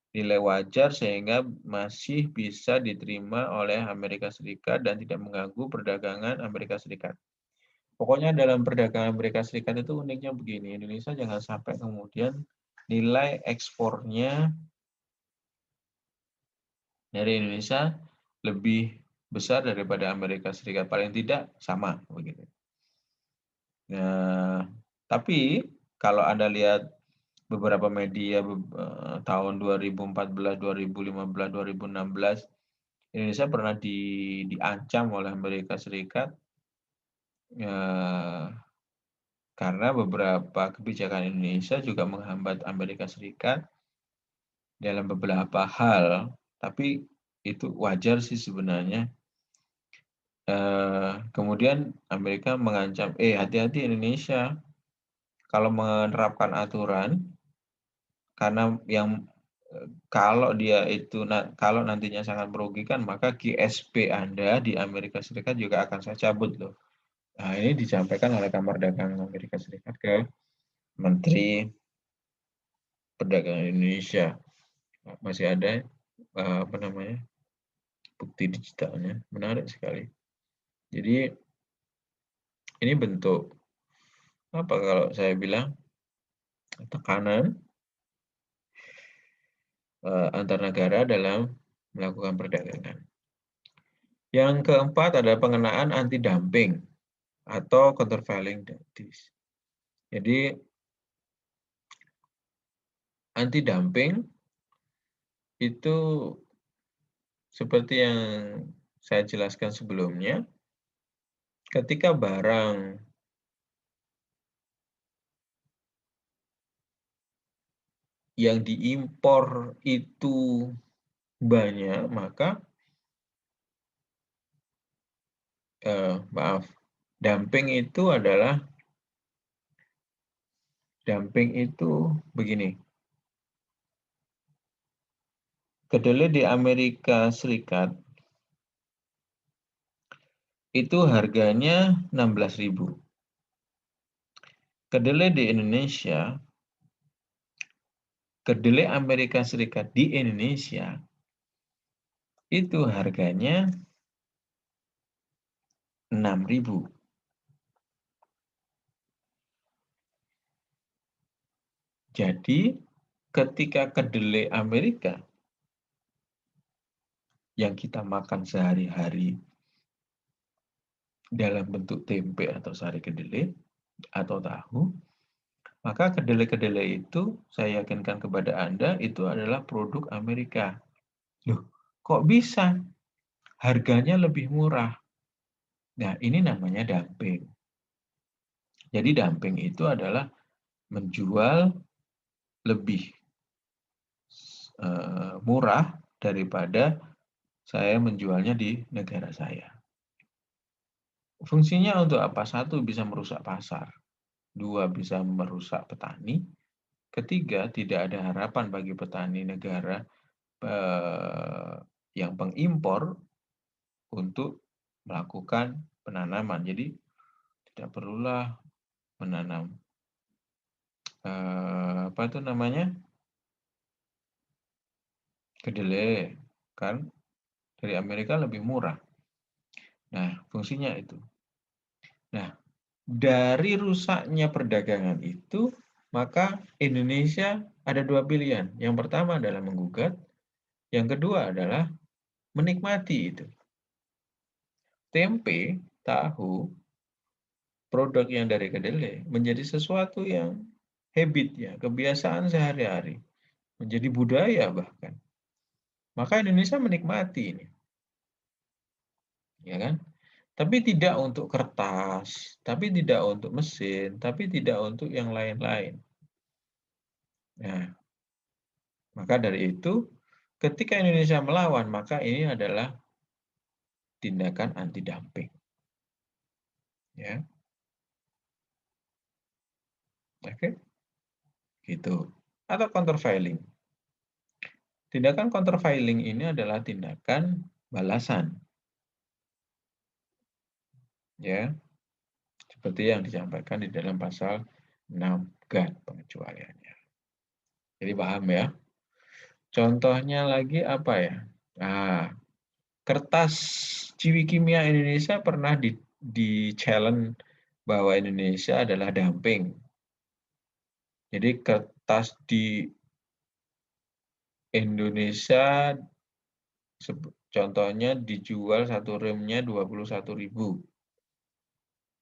nilai wajar sehingga masih bisa diterima oleh Amerika Serikat dan tidak mengganggu perdagangan Amerika Serikat. Pokoknya dalam perdagangan Amerika Serikat itu uniknya begini, Indonesia jangan sampai kemudian nilai ekspornya dari Indonesia lebih besar daripada Amerika Serikat, paling tidak sama begitu. Nah, tapi kalau Anda lihat beberapa media tahun 2014, 2015, 2016, Indonesia pernah diancam oleh Amerika Serikat karena beberapa kebijakan Indonesia juga menghambat Amerika Serikat dalam beberapa hal, tapi itu wajar sih sebenarnya. Kemudian Amerika mengancam, hati-hati Indonesia kalau menerapkan aturan, karena kalau nantinya sangat merugikan, maka GSP Anda di Amerika Serikat juga akan saya cabut loh. Nah, ini disampaikan oleh Kamar Dagang Amerika Serikat ke Menteri Perdagangan Indonesia. Masih ada bukti digitalnya, menarik sekali. Jadi ini bentuk apa kalau saya bilang tekanan antar negara dalam melakukan perdagangan. Yang keempat adalah pengenaan anti-dumping atau countervailing duties. Jadi anti-dumping itu seperti yang saya jelaskan sebelumnya, ketika barang yang diimpor itu banyak, maka dumping itu begini. Kedelai di Amerika Serikat itu harganya 16.000. Kedelai di Indonesia, kedelai Amerika Serikat di Indonesia itu harganya 6.000. Jadi ketika kedelai Amerika yang kita makan sehari-hari dalam bentuk tempe atau sari kedelai atau tahu, maka kedelai-kedelai itu saya yakinkan kepada Anda itu adalah produk Amerika. Loh, kok bisa? Harganya lebih murah. Nah, ini namanya dumping. Jadi dumping itu adalah menjual lebih murah daripada saya menjualnya di negara saya. Fungsinya untuk apa? Satu, bisa merusak pasar. Dua, bisa merusak petani. Ketiga, tidak ada harapan bagi petani negara yang pengimpor untuk melakukan penanaman. Jadi tidak perlulah menanam kedelai, kan dari Amerika lebih murah. Nah, fungsinya itu. Nah, dari rusaknya perdagangan itu, maka Indonesia ada dua pilihan. Yang pertama adalah menggugat, yang kedua adalah menikmati itu. Tempe, tahu, produk yang dari kedelai menjadi sesuatu yang habit ya, kebiasaan sehari-hari, menjadi budaya bahkan. Maka Indonesia menikmati ini. Ya kan? Tapi tidak untuk kertas, tapi tidak untuk mesin, tapi tidak untuk yang lain-lain. Nah, maka dari itu, ketika Indonesia melawan, maka ini adalah tindakan anti-dumping. Ya. Oke. Gitu. Atau countervailing. Tindakan countervailing ini adalah tindakan balasan. Ya, seperti yang disampaikan di dalam pasal 6 GAT pengecualiannya. Jadi paham ya? Contohnya lagi apa ya? Nah, kertas Ciwi Kimia Indonesia pernah di challenge bahwa Indonesia adalah dumping. Jadi kertas di Indonesia contohnya dijual satu remnya 21.000.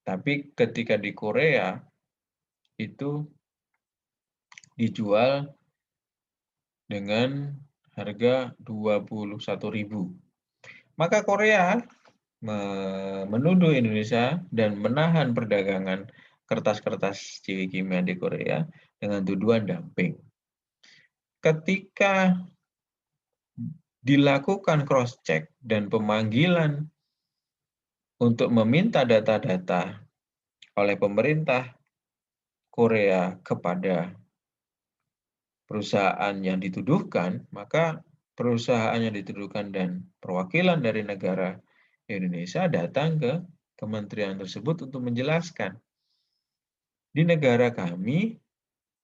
Tapi ketika di Korea itu dijual dengan harga 21.000. Maka Korea menuduh Indonesia dan menahan perdagangan kertas-kertas Ciwi Kimia di Korea dengan tuduhan dumping. Ketika dilakukan cross-check dan pemanggilan untuk meminta data-data oleh pemerintah Korea kepada perusahaan yang dituduhkan, maka perusahaan yang dituduhkan dan perwakilan dari negara Indonesia datang ke kementerian tersebut untuk menjelaskan. Di negara kami,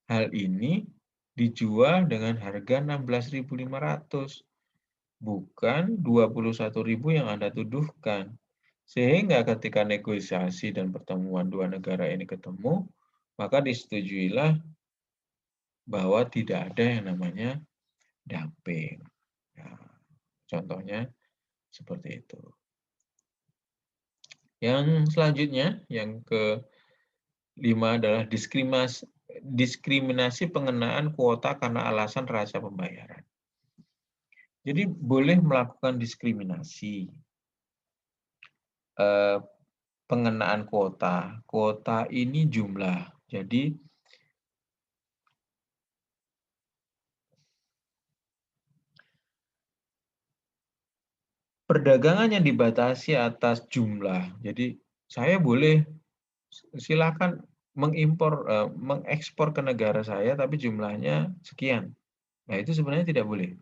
hal ini dijual dengan harga 16.500, bukan 21.000 yang Anda tuduhkan. Sehingga ketika negosiasi dan pertemuan dua negara ini ketemu, maka disetujuilah bahwa tidak ada yang namanya dumping. Nah, contohnya seperti itu. Yang selanjutnya, yang kelima adalah diskriminasi pengenaan kuota karena alasan rahasia pembayaran. Jadi boleh melakukan diskriminasi pengenaan kuota. Kuota ini jumlah. Jadi perdagangan yang dibatasi atas jumlah. Jadi saya boleh silakan mengekspor ke negara saya tapi jumlahnya sekian. Nah, itu sebenarnya tidak boleh.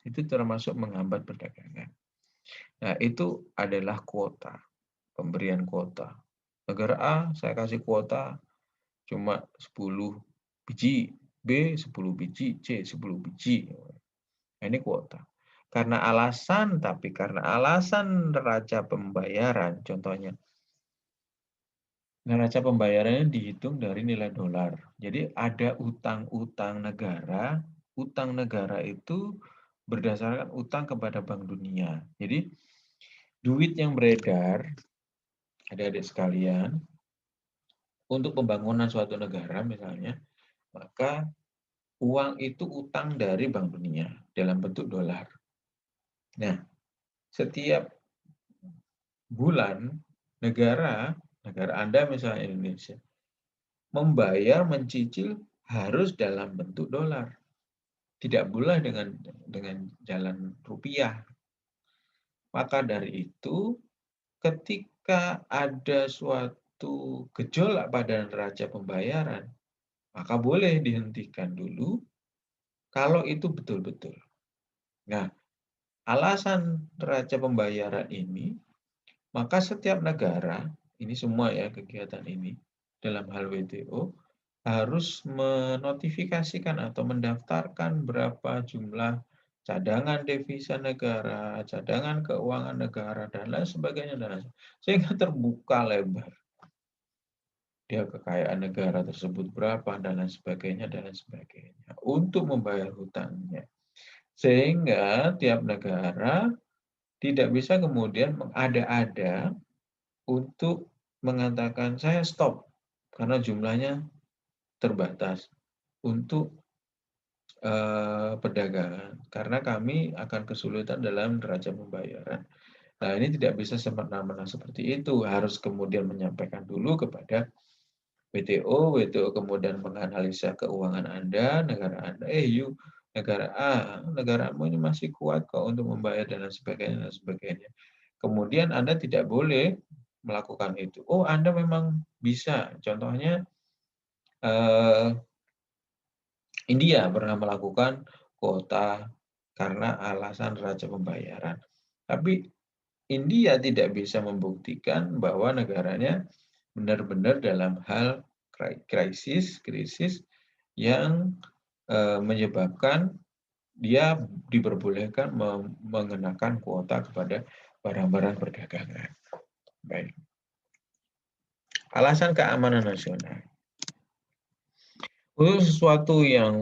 Itu termasuk menghambat perdagangan. Nah, itu adalah kuota, pemberian kuota. Negara A saya kasih kuota cuma 10 biji, B 10 biji, C 10 biji. Nah, ini kuota. Karena alasan neraca pembayaran, contohnya, neraca pembayarannya dihitung dari nilai dolar. Jadi ada utang negara. Utang negara itu berdasarkan utang kepada Bank Dunia. Jadi duit yang beredar, adik-adik sekalian, untuk pembangunan suatu negara misalnya, maka uang itu utang dari Bank Dunia dalam bentuk dolar. Nah, setiap bulan negara Anda misalnya Indonesia membayar mencicil harus dalam bentuk dolar. Tidak boleh dengan jalan rupiah. Maka dari itu ketika ada suatu gejolak pada neraca pembayaran, maka boleh dihentikan dulu kalau itu betul-betul. Nah, alasan neraca pembayaran ini, maka setiap negara, ini semua ya kegiatan ini, dalam hal WTO, harus menotifikasikan atau mendaftarkan berapa jumlah cadangan devisa negara, cadangan keuangan negara, dan lain sebagainya. Sehingga terbuka lebar. Dia kekayaan negara tersebut berapa, dan lain sebagainya, untuk membayar hutangnya. Sehingga tiap negara tidak bisa kemudian mengada-ada untuk mengatakan saya stop karena jumlahnya terbatas untuk perdagangan karena kami akan kesulitan dalam neraca pembayaran. Nah, ini tidak bisa semena-mena seperti itu, harus kemudian menyampaikan dulu kepada WTO kemudian menganalisa keuangan Anda, negara Anda, negara A, negaramu ini masih kuat kok untuk membayar dan lain sebagainya. Kemudian Anda tidak boleh melakukan itu. Oh, Anda memang bisa. Contohnya India pernah melakukan kuota karena alasan neraca pembayaran. Tapi India tidak bisa membuktikan bahwa negaranya benar-benar dalam hal krisis yang menyebabkan dia diperbolehkan mengenakan kuota kepada barang-barang perdagangan. Baik. Alasan keamanan nasional. Untuk sesuatu yang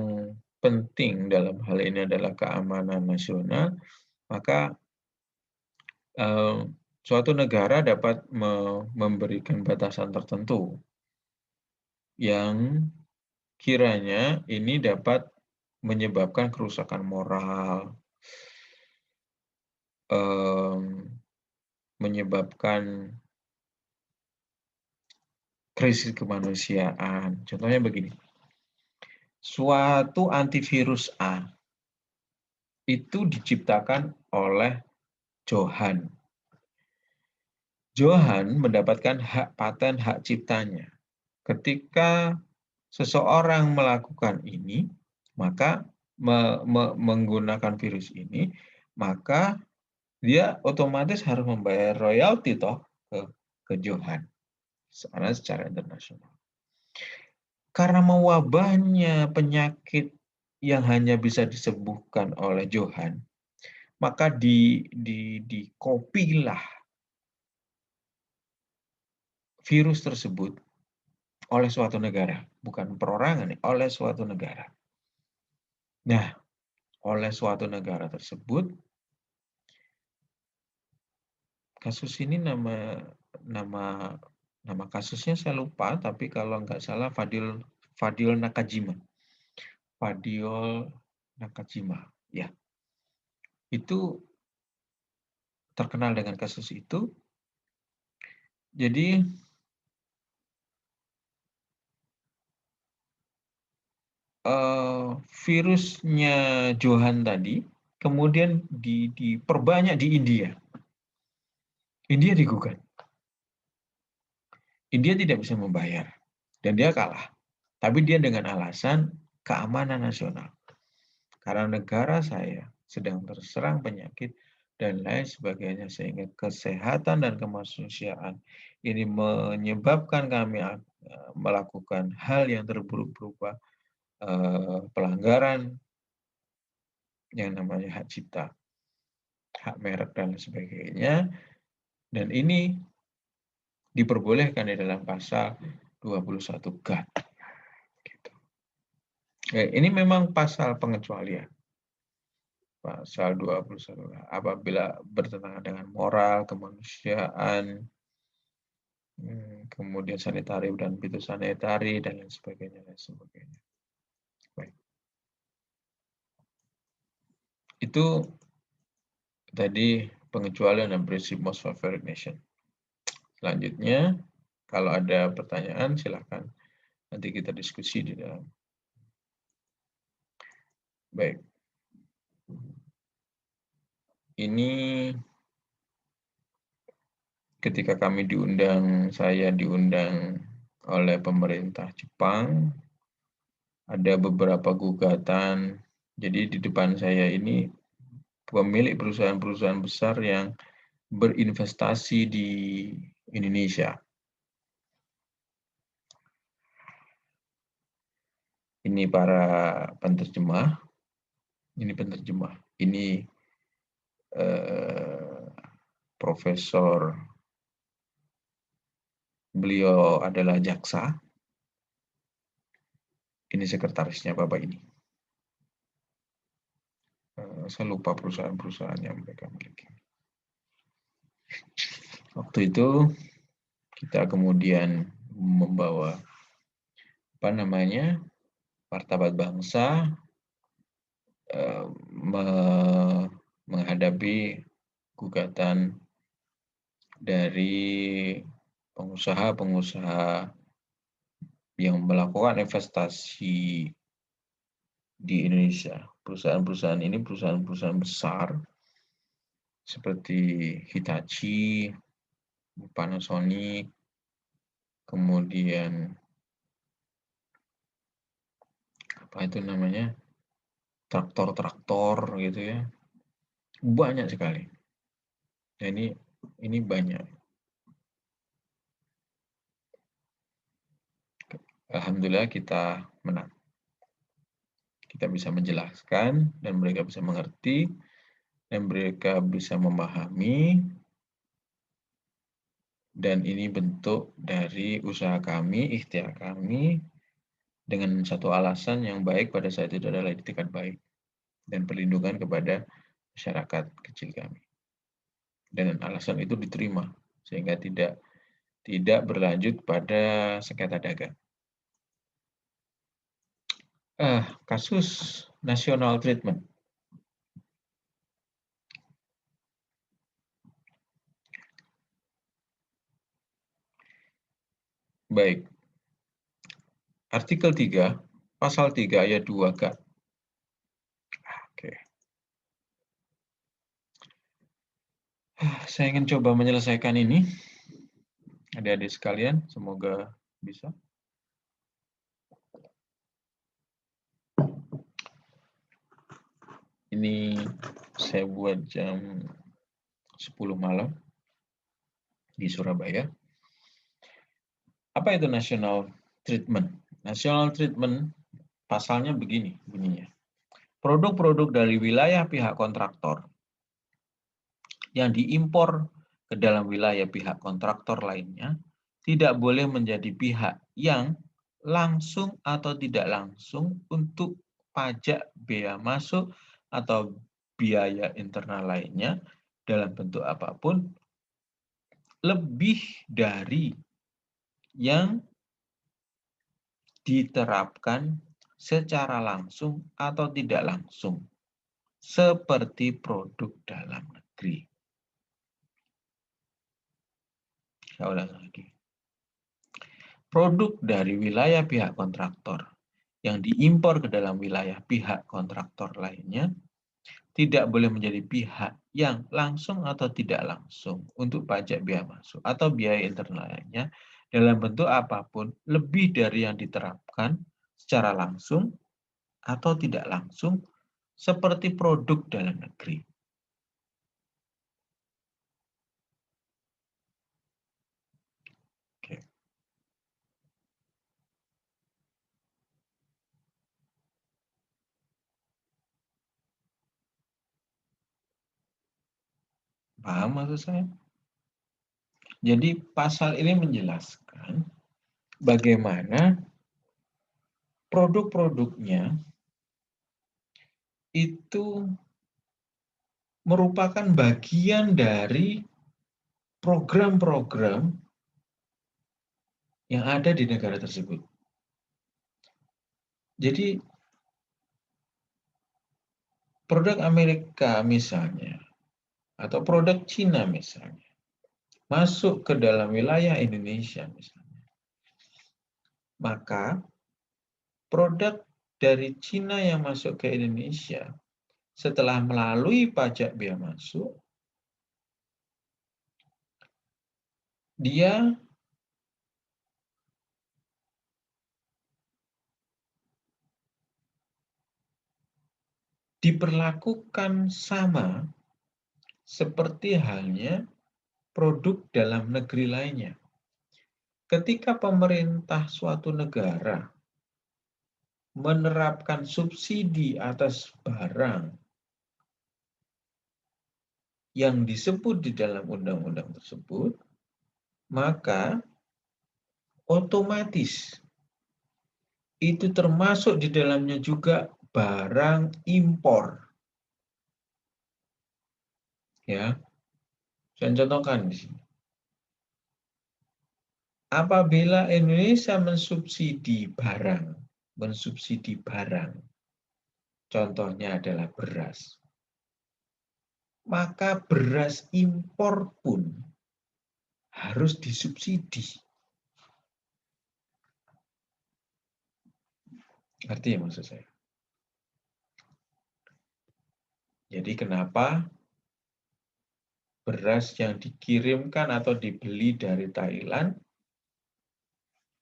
penting dalam hal ini adalah keamanan nasional, maka suatu negara dapat memberikan batasan tertentu yang kiranya ini dapat menyebabkan kerusakan moral, menyebabkan krisis kemanusiaan. Contohnya begini, suatu antivirus A itu diciptakan oleh Johan. Johan mendapatkan hak paten hak ciptanya. Ketika seseorang melakukan ini, maka menggunakan virus ini, maka dia otomatis harus membayar royalti toh ke Johan secara internasional. Karena mewabahnya penyakit yang hanya bisa disembuhkan oleh Johan, maka dikopilah virus tersebut oleh suatu negara, bukan perorangan, oleh suatu negara. Nah, oleh suatu negara tersebut, kasus ini nama kasusnya saya lupa, tapi kalau nggak salah Fadil Nakajima. Fadil Nakajima, ya. Itu terkenal dengan kasus itu. Jadi virusnya Johan tadi kemudian diperbanyak di India. India digugat. India tidak bisa membayar dan dia kalah. Tapi dia dengan alasan keamanan nasional. Karena negara saya sedang terserang penyakit dan lain sebagainya sehingga kesehatan dan kemanusiaan ini menyebabkan kami melakukan hal yang terburuk berupa pelanggaran yang namanya hak cipta, hak merek dan sebagainya. Dan ini diperbolehkan di dalam pasal 21 GAT. Gitu. Ini memang pasal pengecualian. Pasal 21 apabila bertentangan dengan moral, kemanusiaan, kemudian sanitari dan fitosanitari dan lain sebagainya. Baik. Itu tadi pengecualian dan prinsip most favored nation. Selanjutnya, kalau ada pertanyaan silahkan nanti kita diskusi di dalam. Baik. Ini ketika saya diundang oleh pemerintah Jepang, ada beberapa gugatan. Jadi di depan saya ini pemilik perusahaan-perusahaan besar yang berinvestasi di Indonesia. Ini para penerjemah. Ini profesor, beliau adalah jaksa. Ini sekretarisnya Bapak ini. Saya lupa perusahaan-perusahaan yang mereka miliki. Waktu itu kita kemudian membawa martabat bangsa menghadapi gugatan dari pengusaha-pengusaha yang melakukan investasi di Indonesia. Perusahaan-perusahaan ini perusahaan-perusahaan besar seperti Hitachi, Panasonic, kemudian traktor-traktor gitu ya, banyak sekali. Nah, ini banyak. Alhamdulillah kita menang. Kita bisa menjelaskan dan mereka bisa mengerti dan mereka bisa memahami, dan ini bentuk dari usaha kami, ikhtiar kami dengan satu alasan yang baik pada saat itu adalah itikat baik dan perlindungan kepada masyarakat kecil kami. Dan alasan itu diterima sehingga tidak berlanjut pada sengketa dagang. Kasus national treatment. Baik. Artikel 3, pasal 3 ayat 2 Kak. Oke. Saya ingin coba menyelesaikan ini. Adik-adik sekalian, semoga bisa. Ini saya buat jam 10 malam di Surabaya. Apa itu national treatment? National treatment pasalnya begini bunyinya. Produk-produk dari wilayah pihak kontraktor yang diimpor ke dalam wilayah pihak kontraktor lainnya tidak boleh menjadi pihak yang langsung atau tidak langsung untuk pajak bea masuk atau biaya internal lainnya dalam bentuk apapun lebih dari yang diterapkan secara langsung atau tidak langsung seperti produk dalam negeri. Saya ulang lagi. Produk dari wilayah pihak kontraktor yang diimpor ke dalam wilayah pihak kontraktor lainnya tidak boleh menjadi pihak yang langsung atau tidak langsung untuk pajak biaya masuk atau biaya internal lainnya dalam bentuk apapun lebih dari yang diterapkan secara langsung atau tidak langsung seperti produk dalam negeri. Oke. Paham maksud saya? Jadi pasal ini menjelaskan bagaimana produk-produknya itu merupakan bagian dari program-program yang ada di negara tersebut. Jadi produk Amerika misalnya, atau produk Cina misalnya, masuk ke dalam wilayah Indonesia misalnya, maka produk dari Cina yang masuk ke Indonesia setelah melalui pajak bea masuk, dia diperlakukan sama seperti halnya produk dalam negeri lainnya. Ketika pemerintah suatu negara menerapkan subsidi atas barang yang disebut di dalam undang-undang tersebut, maka otomatis itu termasuk di dalamnya juga barang impor. Ya, saya contohkan di sini. Apabila Indonesia mensubsidi barang, contohnya adalah beras, maka beras impor pun harus disubsidi. Ngerti ya maksud saya? Jadi kenapa beras yang dikirimkan atau dibeli dari Thailand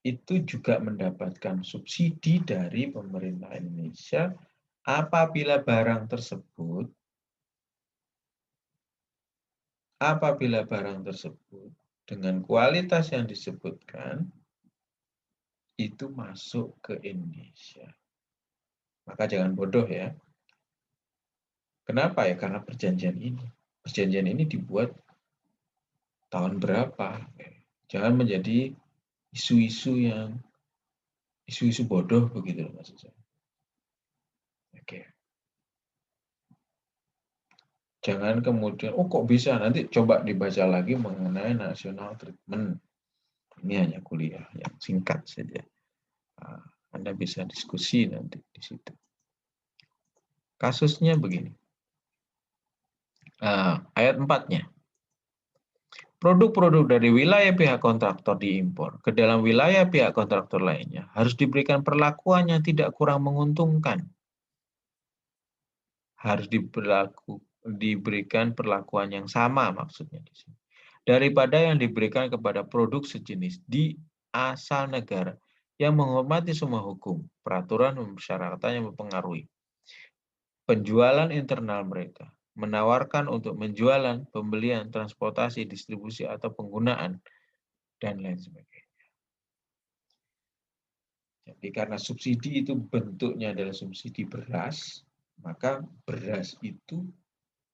itu juga mendapatkan subsidi dari pemerintah Indonesia apabila barang tersebut apabila barang tersebut dengan kualitas yang disebutkan itu masuk ke Indonesia. Maka jangan bodoh ya. Kenapa ya? Karena perjanjian ini. Perjanjian ini dibuat tahun berapa? Jangan menjadi isu-isu bodoh begitu maksud saya. Oke. Jangan kemudian, oh kok bisa, nanti coba dibaca lagi mengenai national treatment. Ini hanya kuliah yang singkat saja. Anda bisa diskusi nanti di situ. Kasusnya begini. Ayat 4-nya. Produk-produk dari wilayah pihak kontraktor diimpor ke dalam wilayah pihak kontraktor lainnya harus diberikan perlakuan yang tidak kurang menguntungkan. Harus diberikan perlakuan yang sama maksudnya di sini. Daripada yang diberikan kepada produk sejenis di asal negara yang menghormati semua hukum, peraturan, dan persyaratan yang mempengaruhi penjualan internal mereka, menawarkan untuk menjualan, pembelian, transportasi, distribusi, atau penggunaan, dan lain sebagainya. Jadi karena subsidi itu bentuknya adalah subsidi beras, maka beras itu,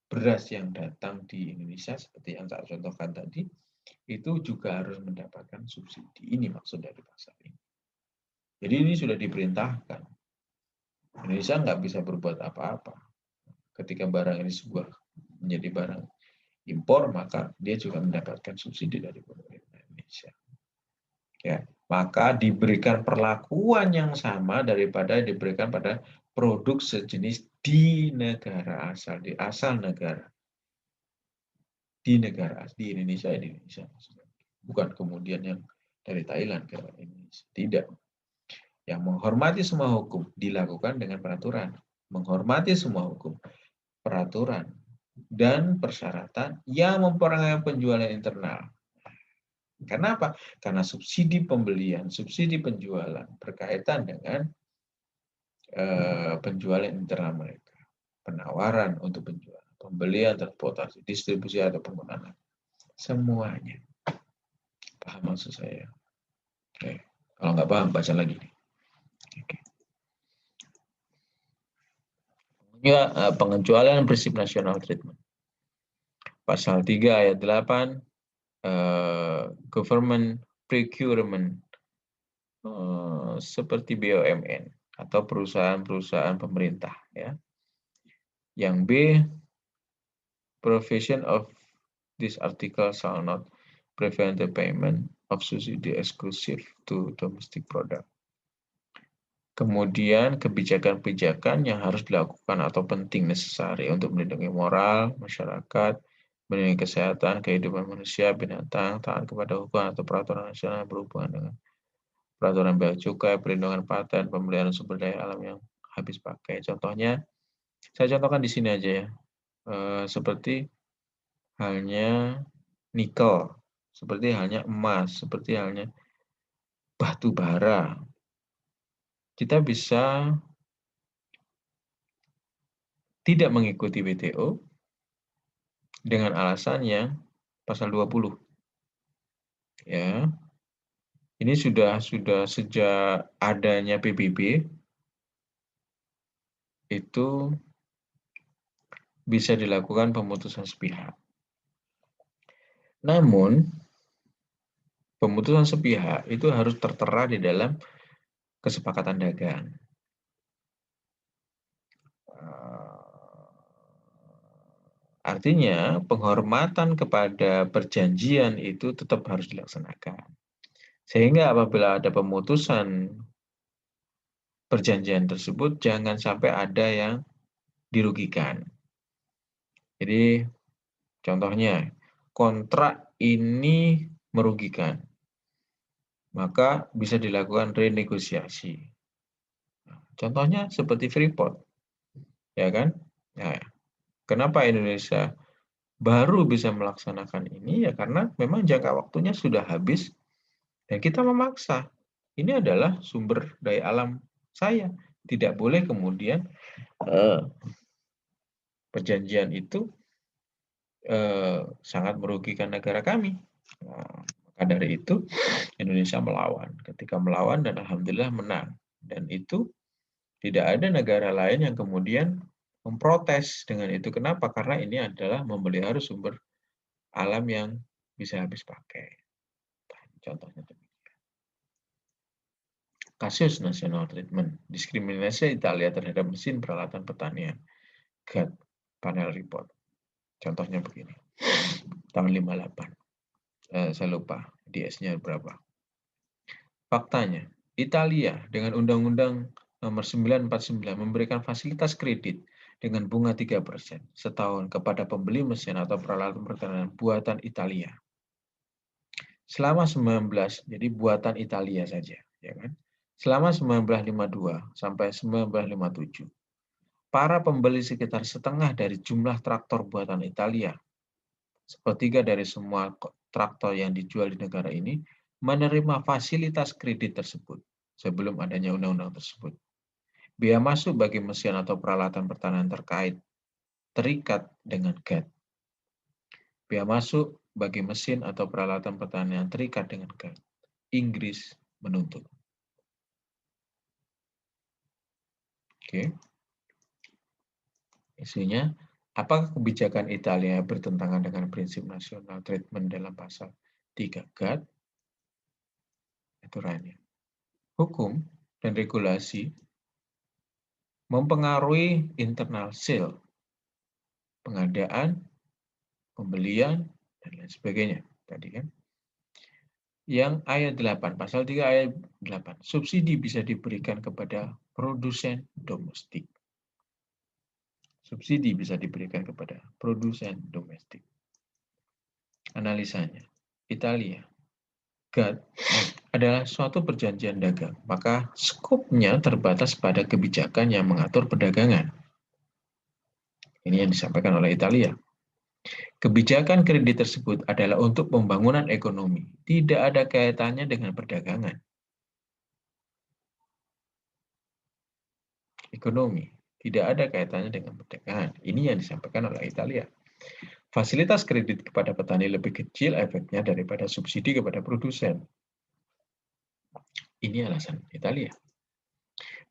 beras yang datang di Indonesia, seperti yang saya contohkan tadi, itu juga harus mendapatkan subsidi. Ini maksud dari pasal ini. Jadi ini sudah diperintahkan. Indonesia nggak bisa berbuat apa-apa. Ketika barang ini menjadi barang impor, maka dia juga mendapatkan subsidi dari pemerintah Indonesia. Ya, maka diberikan perlakuan yang sama daripada diberikan pada produk sejenis di negara asal, di asal negara. Di negara asal, di Indonesia, bukan kemudian yang dari Thailand ke Indonesia. Tidak. Yang menghormati semua hukum dilakukan dengan peraturan. Menghormati semua hukum, peraturan, dan persyaratan yang mempengaruhi penjualan internal. Kenapa? Karena subsidi pembelian, subsidi penjualan berkaitan dengan penjualan internal mereka. Penawaran untuk penjualan, pembelian, transportasi, distribusi, atau penggunaan. Semuanya. Paham maksud saya? Oke. Kalau nggak paham, baca lagi. Oke. Ya, pengecualian prinsip national treatment. Pasal 3 ayat 8, government procurement, seperti BUMN atau perusahaan-perusahaan pemerintah. Ya. Yang B, provision of this article shall not prevent the payment of subsidy exclusive to domestic product. Kemudian kebijakan-kebijakan yang harus dilakukan atau penting necessary untuk melindungi moral masyarakat, melindungi kesehatan, kehidupan manusia, binatang, taat kepada hukum atau peraturan nasional berhubungan dengan peraturan bea cukai, perlindungan paten, pemeliharaan sumber daya alam yang habis pakai. Contohnya, saya contohkan di sini aja ya, seperti halnya nikel, seperti halnya emas, seperti halnya batu bara. Kita bisa tidak mengikuti WTO dengan alasan yang pasal 20. Ya. Ini sudah sejak adanya PBB itu bisa dilakukan pemutusan sepihak. Namun pemutusan sepihak itu harus tertera di dalam kesepakatan dagang. Artinya, penghormatan kepada perjanjian itu tetap harus dilaksanakan. Sehingga apabila ada pemutusan perjanjian tersebut, jangan sampai ada yang dirugikan. Jadi, contohnya, kontrak ini merugikan, maka bisa dilakukan renegosiasi. Contohnya seperti Freeport, ya kan? Nah, kenapa Indonesia baru bisa melaksanakan ini? Ya karena memang jangka waktunya sudah habis dan kita memaksa. Ini adalah sumber daya alam saya. Tidak boleh kemudian perjanjian itu sangat merugikan negara kami. Nah, maka dari itu Indonesia melawan. Ketika melawan dan alhamdulillah menang. Dan itu tidak ada negara lain yang kemudian memprotes dengan itu. Kenapa? Karena ini adalah memelihara sumber alam yang bisa habis pakai. Contohnya kasus national treatment, diskriminasi Italia terhadap mesin peralatan pertanian, GATT panel report. Contohnya begini, tahun 58, saya lupa DS-nya berapa. Faktanya, Italia dengan Undang-Undang Nomor 949 memberikan fasilitas kredit dengan bunga 3% setahun kepada pembeli mesin atau peralatan pertanian buatan Italia. Selama 19, jadi buatan Italia saja, ya kan? Selama 1952 sampai 1957, para pembeli sekitar setengah dari jumlah traktor buatan Italia, sepertiga dari semua traktor yang dijual di negara ini, menerima fasilitas kredit tersebut sebelum adanya undang-undang tersebut. Biaya masuk bagi mesin atau peralatan pertanian terikat dengan GATT. Biaya masuk bagi mesin atau peralatan pertanian terikat dengan GATT. Inggris menuntut. Oke. Isunya, apakah kebijakan Italia bertentangan dengan prinsip nasional treatment dalam pasal 3 GATT? Aturannya. Hukum dan regulasi mempengaruhi internal sale, pengadaan, pembelian, dan lain sebagainya. Tadi kan. Yang ayat 8, pasal 3 ayat 8, subsidi bisa diberikan kepada produsen domestik. Subsidi bisa diberikan kepada produsen domestik. Analisanya, Italia, GATT adalah suatu perjanjian dagang, maka skopnya terbatas pada kebijakan yang mengatur perdagangan. Ini yang disampaikan oleh Italia. Kebijakan kredit tersebut adalah untuk pembangunan ekonomi, tidak ada kaitannya dengan perdagangan. Ekonomi, tidak ada kaitannya dengan perdagangan. Ini yang disampaikan oleh Italia. Fasilitas kredit kepada petani lebih kecil efeknya daripada subsidi kepada produsen. Ini alasan Italia.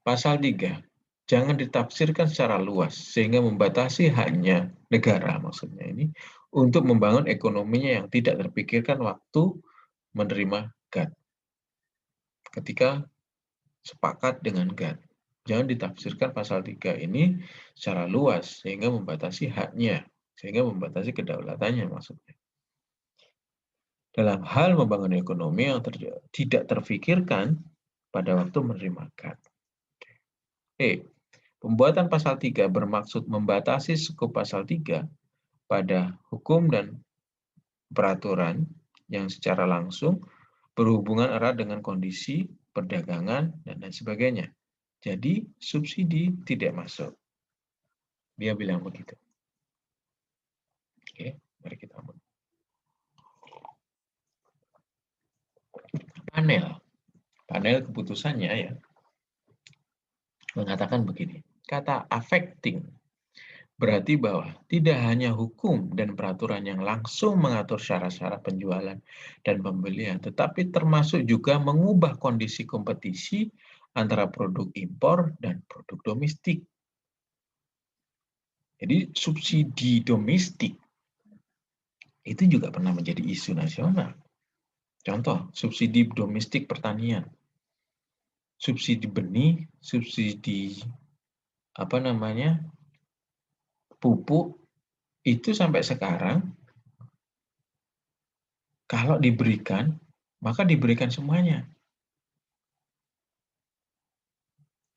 Pasal 3, jangan ditafsirkan secara luas sehingga membatasi haknya negara maksudnya ini untuk membangun ekonominya yang tidak terpikirkan waktu menerima GATT. Ketika sepakat dengan GATT, jangan ditafsirkan pasal 3 ini secara luas sehingga membatasi haknya, sehingga membatasi kedaulatannya maksudnya. Dalam hal membangun ekonomi yang tidak terfikirkan pada waktu menerima GATT. Pembuatan pasal 3 bermaksud membatasi skop pasal 3 pada hukum dan peraturan yang secara langsung berhubungan erat dengan kondisi perdagangan dan lain sebagainya. Jadi subsidi tidak masuk. Dia bilang begitu. Oke, mari kita mulai. Panel keputusannya ya mengatakan begini. Kata affecting berarti bahwa tidak hanya hukum dan peraturan yang langsung mengatur syarat-syarat penjualan dan pembelian, tetapi termasuk juga mengubah kondisi kompetisi antara produk impor dan produk domestik. Jadi subsidi domestik itu juga pernah menjadi isu nasional. Contoh, subsidi domestik pertanian, subsidi benih, subsidi pupuk, itu sampai sekarang kalau diberikan, maka diberikan semuanya.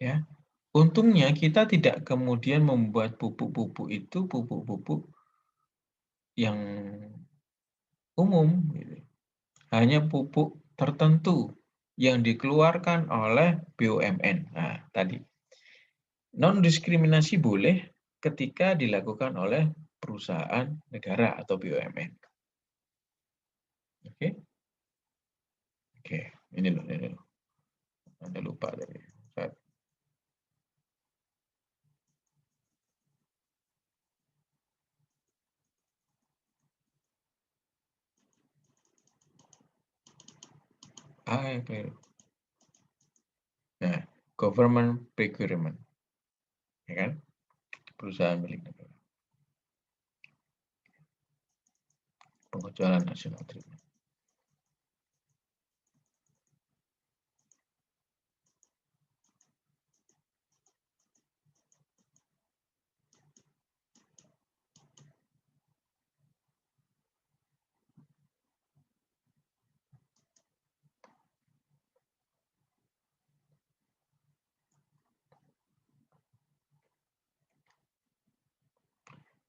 Ya. Untungnya kita tidak kemudian membuat pupuk-pupuk itu pupuk-pupuk yang umum. Gitu. Hanya pupuk tertentu yang dikeluarkan oleh BUMN. Nah, tadi. Non-diskriminasi boleh ketika dilakukan oleh perusahaan negara atau BUMN. Oke? Oke, ini loh. Anda lupa tadi. keliru. Nah, government procurement, ya kan? Perusahaan milik negara. Pengejualan nasional treatment.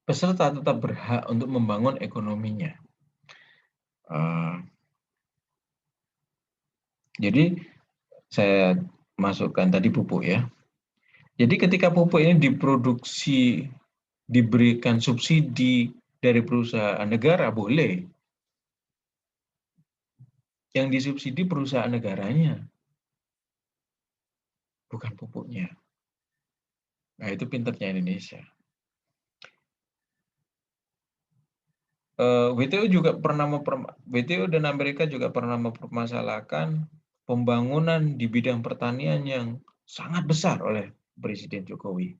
Peserta tetap berhak untuk membangun ekonominya. Jadi saya masukkan tadi pupuk ya. Jadi ketika pupuk ini diproduksi, diberikan subsidi dari perusahaan negara, boleh. Yang disubsidi perusahaan negaranya, bukan pupuknya. Nah, itu pinternya Indonesia. WTO dan Amerika juga pernah mempermasalahkan pembangunan di bidang pertanian yang sangat besar oleh Presiden Jokowi.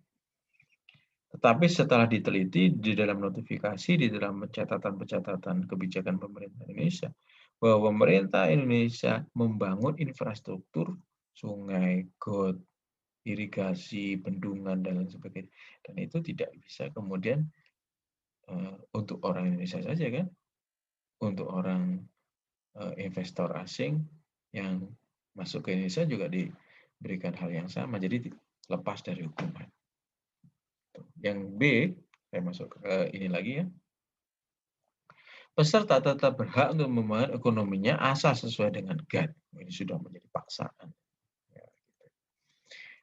Tetapi setelah diteliti di dalam notifikasi, di dalam catatan-catatan kebijakan pemerintah Indonesia, bahwa pemerintah Indonesia membangun infrastruktur sungai, got, irigasi, bendungan, dan lain sebagainya. Dan itu tidak bisa kemudian untuk orang Indonesia saja kan, untuk orang investor asing yang masuk ke Indonesia juga diberikan hal yang sama, jadi lepas dari hukuman. Yang B, saya masuk ke ini lagi ya. Peserta tetap berhak untuk membangun ekonominya asal sesuai dengan GATT. Ini sudah menjadi paksaan.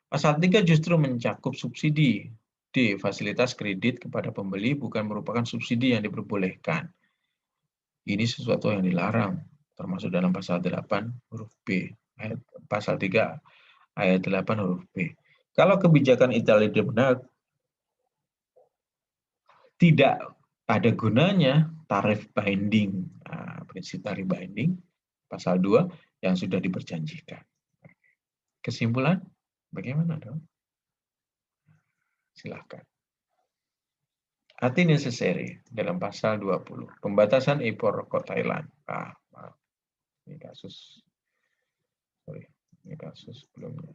Pasal 3 justru mencakup subsidi. D. Fasilitas kredit kepada pembeli bukan merupakan subsidi yang diperbolehkan. Ini sesuatu yang dilarang, termasuk dalam pasal 8 huruf B. Pasal 3 ayat 8 huruf B. Kalau kebijakan Italia benar, tidak ada gunanya tarif binding, prinsip tarif binding, pasal 2 yang sudah diperjanjikan. Kesimpulan, bagaimana dong? Silahkan. Arti necessary dalam pasal 20. Pembatasan impor rokok Thailand. Maaf. Ini kasus. Sorry, ini kasus sebelumnya.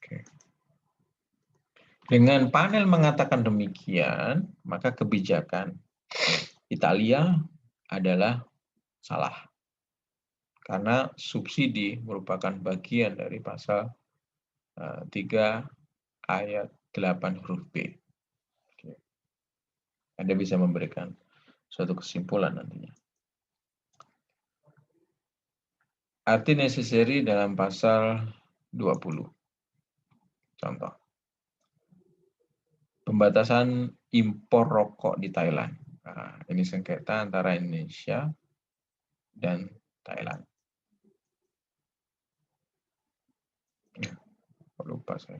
Oke. Dengan panel mengatakan demikian, maka kebijakan Italia adalah salah. Karena subsidi merupakan bagian dari pasal 3 ayat 8 huruf B. Anda bisa memberikan suatu kesimpulan nantinya. Arti necessary dalam pasal 20. Contoh. Pembatasan impor rokok di Thailand. Nah, ini sengketa antara Indonesia dan Thailand. Lupa saya.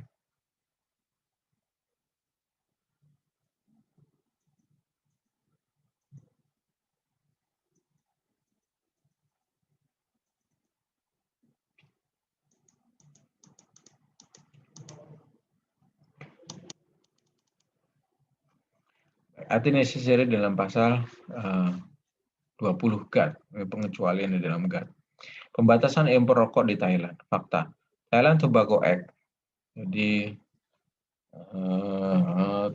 Arti necessary dalam pasal 20 GATT, pengecualian di dalam GATT. Pembatasan impor rokok di Thailand. Fakta. Thailand Tobacco Act. Jadi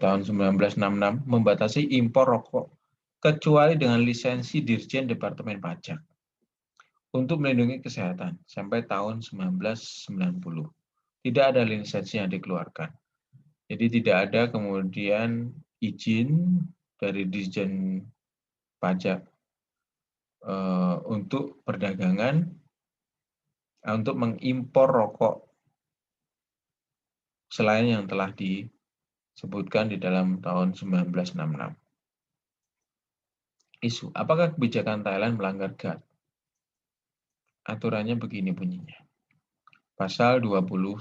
tahun 1966 membatasi impor rokok kecuali dengan lisensi Dirjen Departemen Pajak untuk melindungi kesehatan sampai tahun 1990. Tidak ada lisensi yang dikeluarkan. Jadi tidak ada kemudian izin dari Dirjen Pajak untuk perdagangan untuk mengimpor rokok selain yang telah disebutkan di dalam tahun 1966. Isu, apakah kebijakan Thailand melanggar GATT? Aturannya begini bunyinya. Pasal 21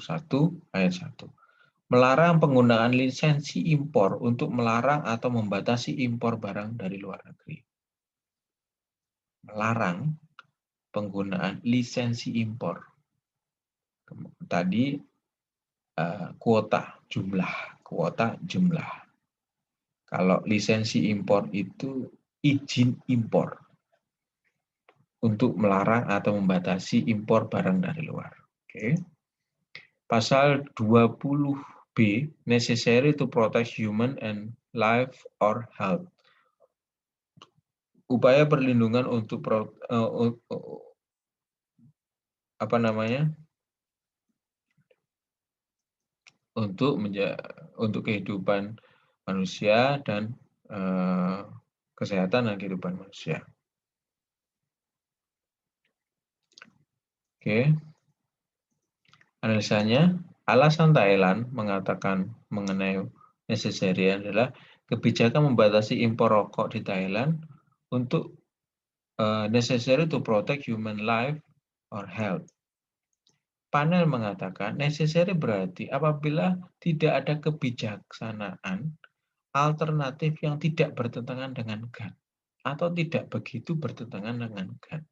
ayat 1. Melarang penggunaan lisensi impor untuk melarang atau membatasi impor barang dari luar negeri. Melarang penggunaan lisensi impor. Tadi kuota jumlah. Kalau lisensi impor itu izin impor untuk melarang atau membatasi impor barang dari luar. Oke. Pasal 20B, necessary to protect human and life or health. Upaya perlindungan untuk untuk kehidupan manusia dan kesehatan dan kehidupan manusia. Oke. Analisanya, alasan Thailand mengatakan mengenai necessary adalah kebijakan membatasi impor rokok di Thailand untuk necessary to protect human life or health. Panel mengatakan necessary berarti apabila tidak ada kebijaksanaan alternatif yang tidak bertentangan dengan GATT atau tidak begitu bertentangan dengan GATT.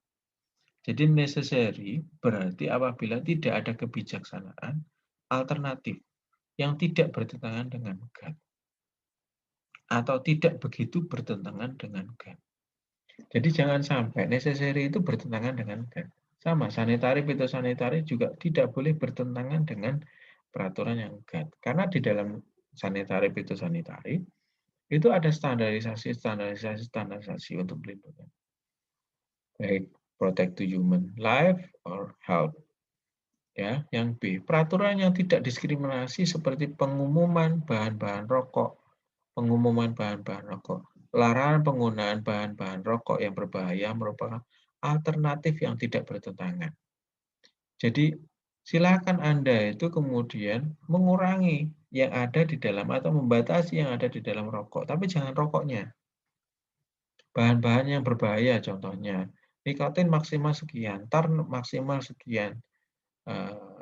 Jadi necessary berarti apabila tidak ada kebijaksanaan alternatif yang tidak bertentangan dengan GATT atau tidak begitu bertentangan dengan GATT. Jadi jangan sampai necessary itu bertentangan dengan GATT. Sama, sanitari, fitosanitari juga tidak boleh bertentangan dengan peraturan yang GATT. Karena di dalam sanitari, fitosanitari, itu ada standarisasi untuk pelindungan. Baik protect to human life or health. Ya, yang B, peraturan yang tidak diskriminasi seperti pengumuman bahan-bahan rokok, larangan penggunaan bahan-bahan rokok yang berbahaya merupakan alternatif yang tidak bertentangan. Jadi silakan Anda itu kemudian mengurangi yang ada di dalam atau membatasi yang ada di dalam rokok, tapi jangan rokoknya. Bahan-bahan yang berbahaya contohnya, nikotin maksimal sekian, tar maksimal sekian.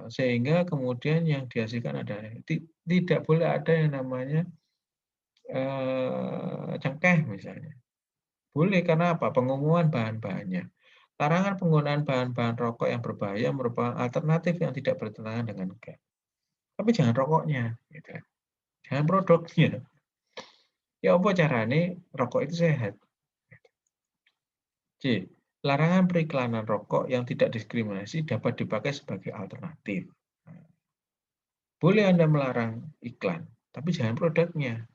Sehingga kemudian yang dihasilkan adalah tidak boleh ada yang namanya cengkeh misalnya. Boleh, karena apa? Pengumuman bahan-bahannya. Larangan penggunaan bahan-bahan rokok yang berbahaya merupakan alternatif yang tidak bertentangan dengan GATT. Tapi jangan rokoknya, gitu. Jangan produknya. Ya apa caranya rokok itu sehat? C. Larangan periklanan rokok yang tidak diskriminasi dapat dipakai sebagai alternatif. Boleh Anda melarang iklan, tapi jangan produknya.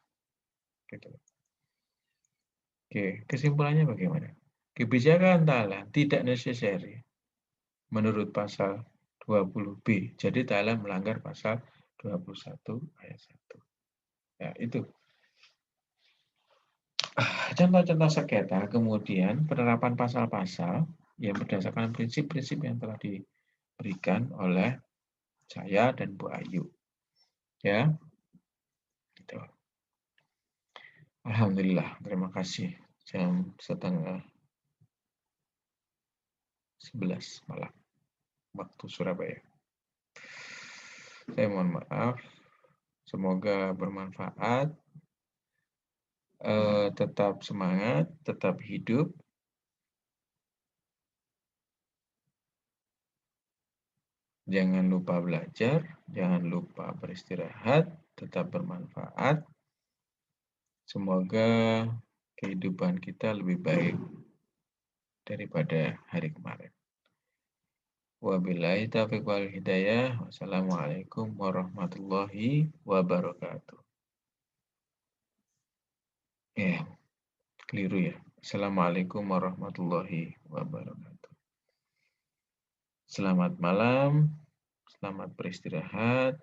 Gitu. Oke, kesimpulannya bagaimana? Kebijakan Thailand tidak necessary menurut pasal 20B. Jadi Thailand melanggar pasal 21 ayat 1. Ya, itu. Contoh-contoh sengketa, kemudian penerapan pasal-pasal yang berdasarkan prinsip-prinsip yang telah diberikan oleh saya dan Bu Ayu. Ya. Gitu. Alhamdulillah, terima kasih. Jam 10:30 malam waktu Surabaya. Saya mohon maaf. Semoga bermanfaat. Tetap semangat, tetap hidup. Jangan lupa belajar, jangan lupa beristirahat, tetap bermanfaat. Semoga kehidupan kita lebih baik daripada hari kemarin. Wabillahi taufiq wal hidayah. Wassalamualaikum warahmatullahi wabarakatuh. Ya, keliru ya. Assalamualaikum warahmatullahi wabarakatuh. Selamat malam, selamat beristirahat.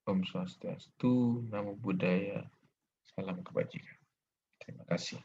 Om Swastiastu, Namo Buddhaya, salam kebajikan. Terima kasih.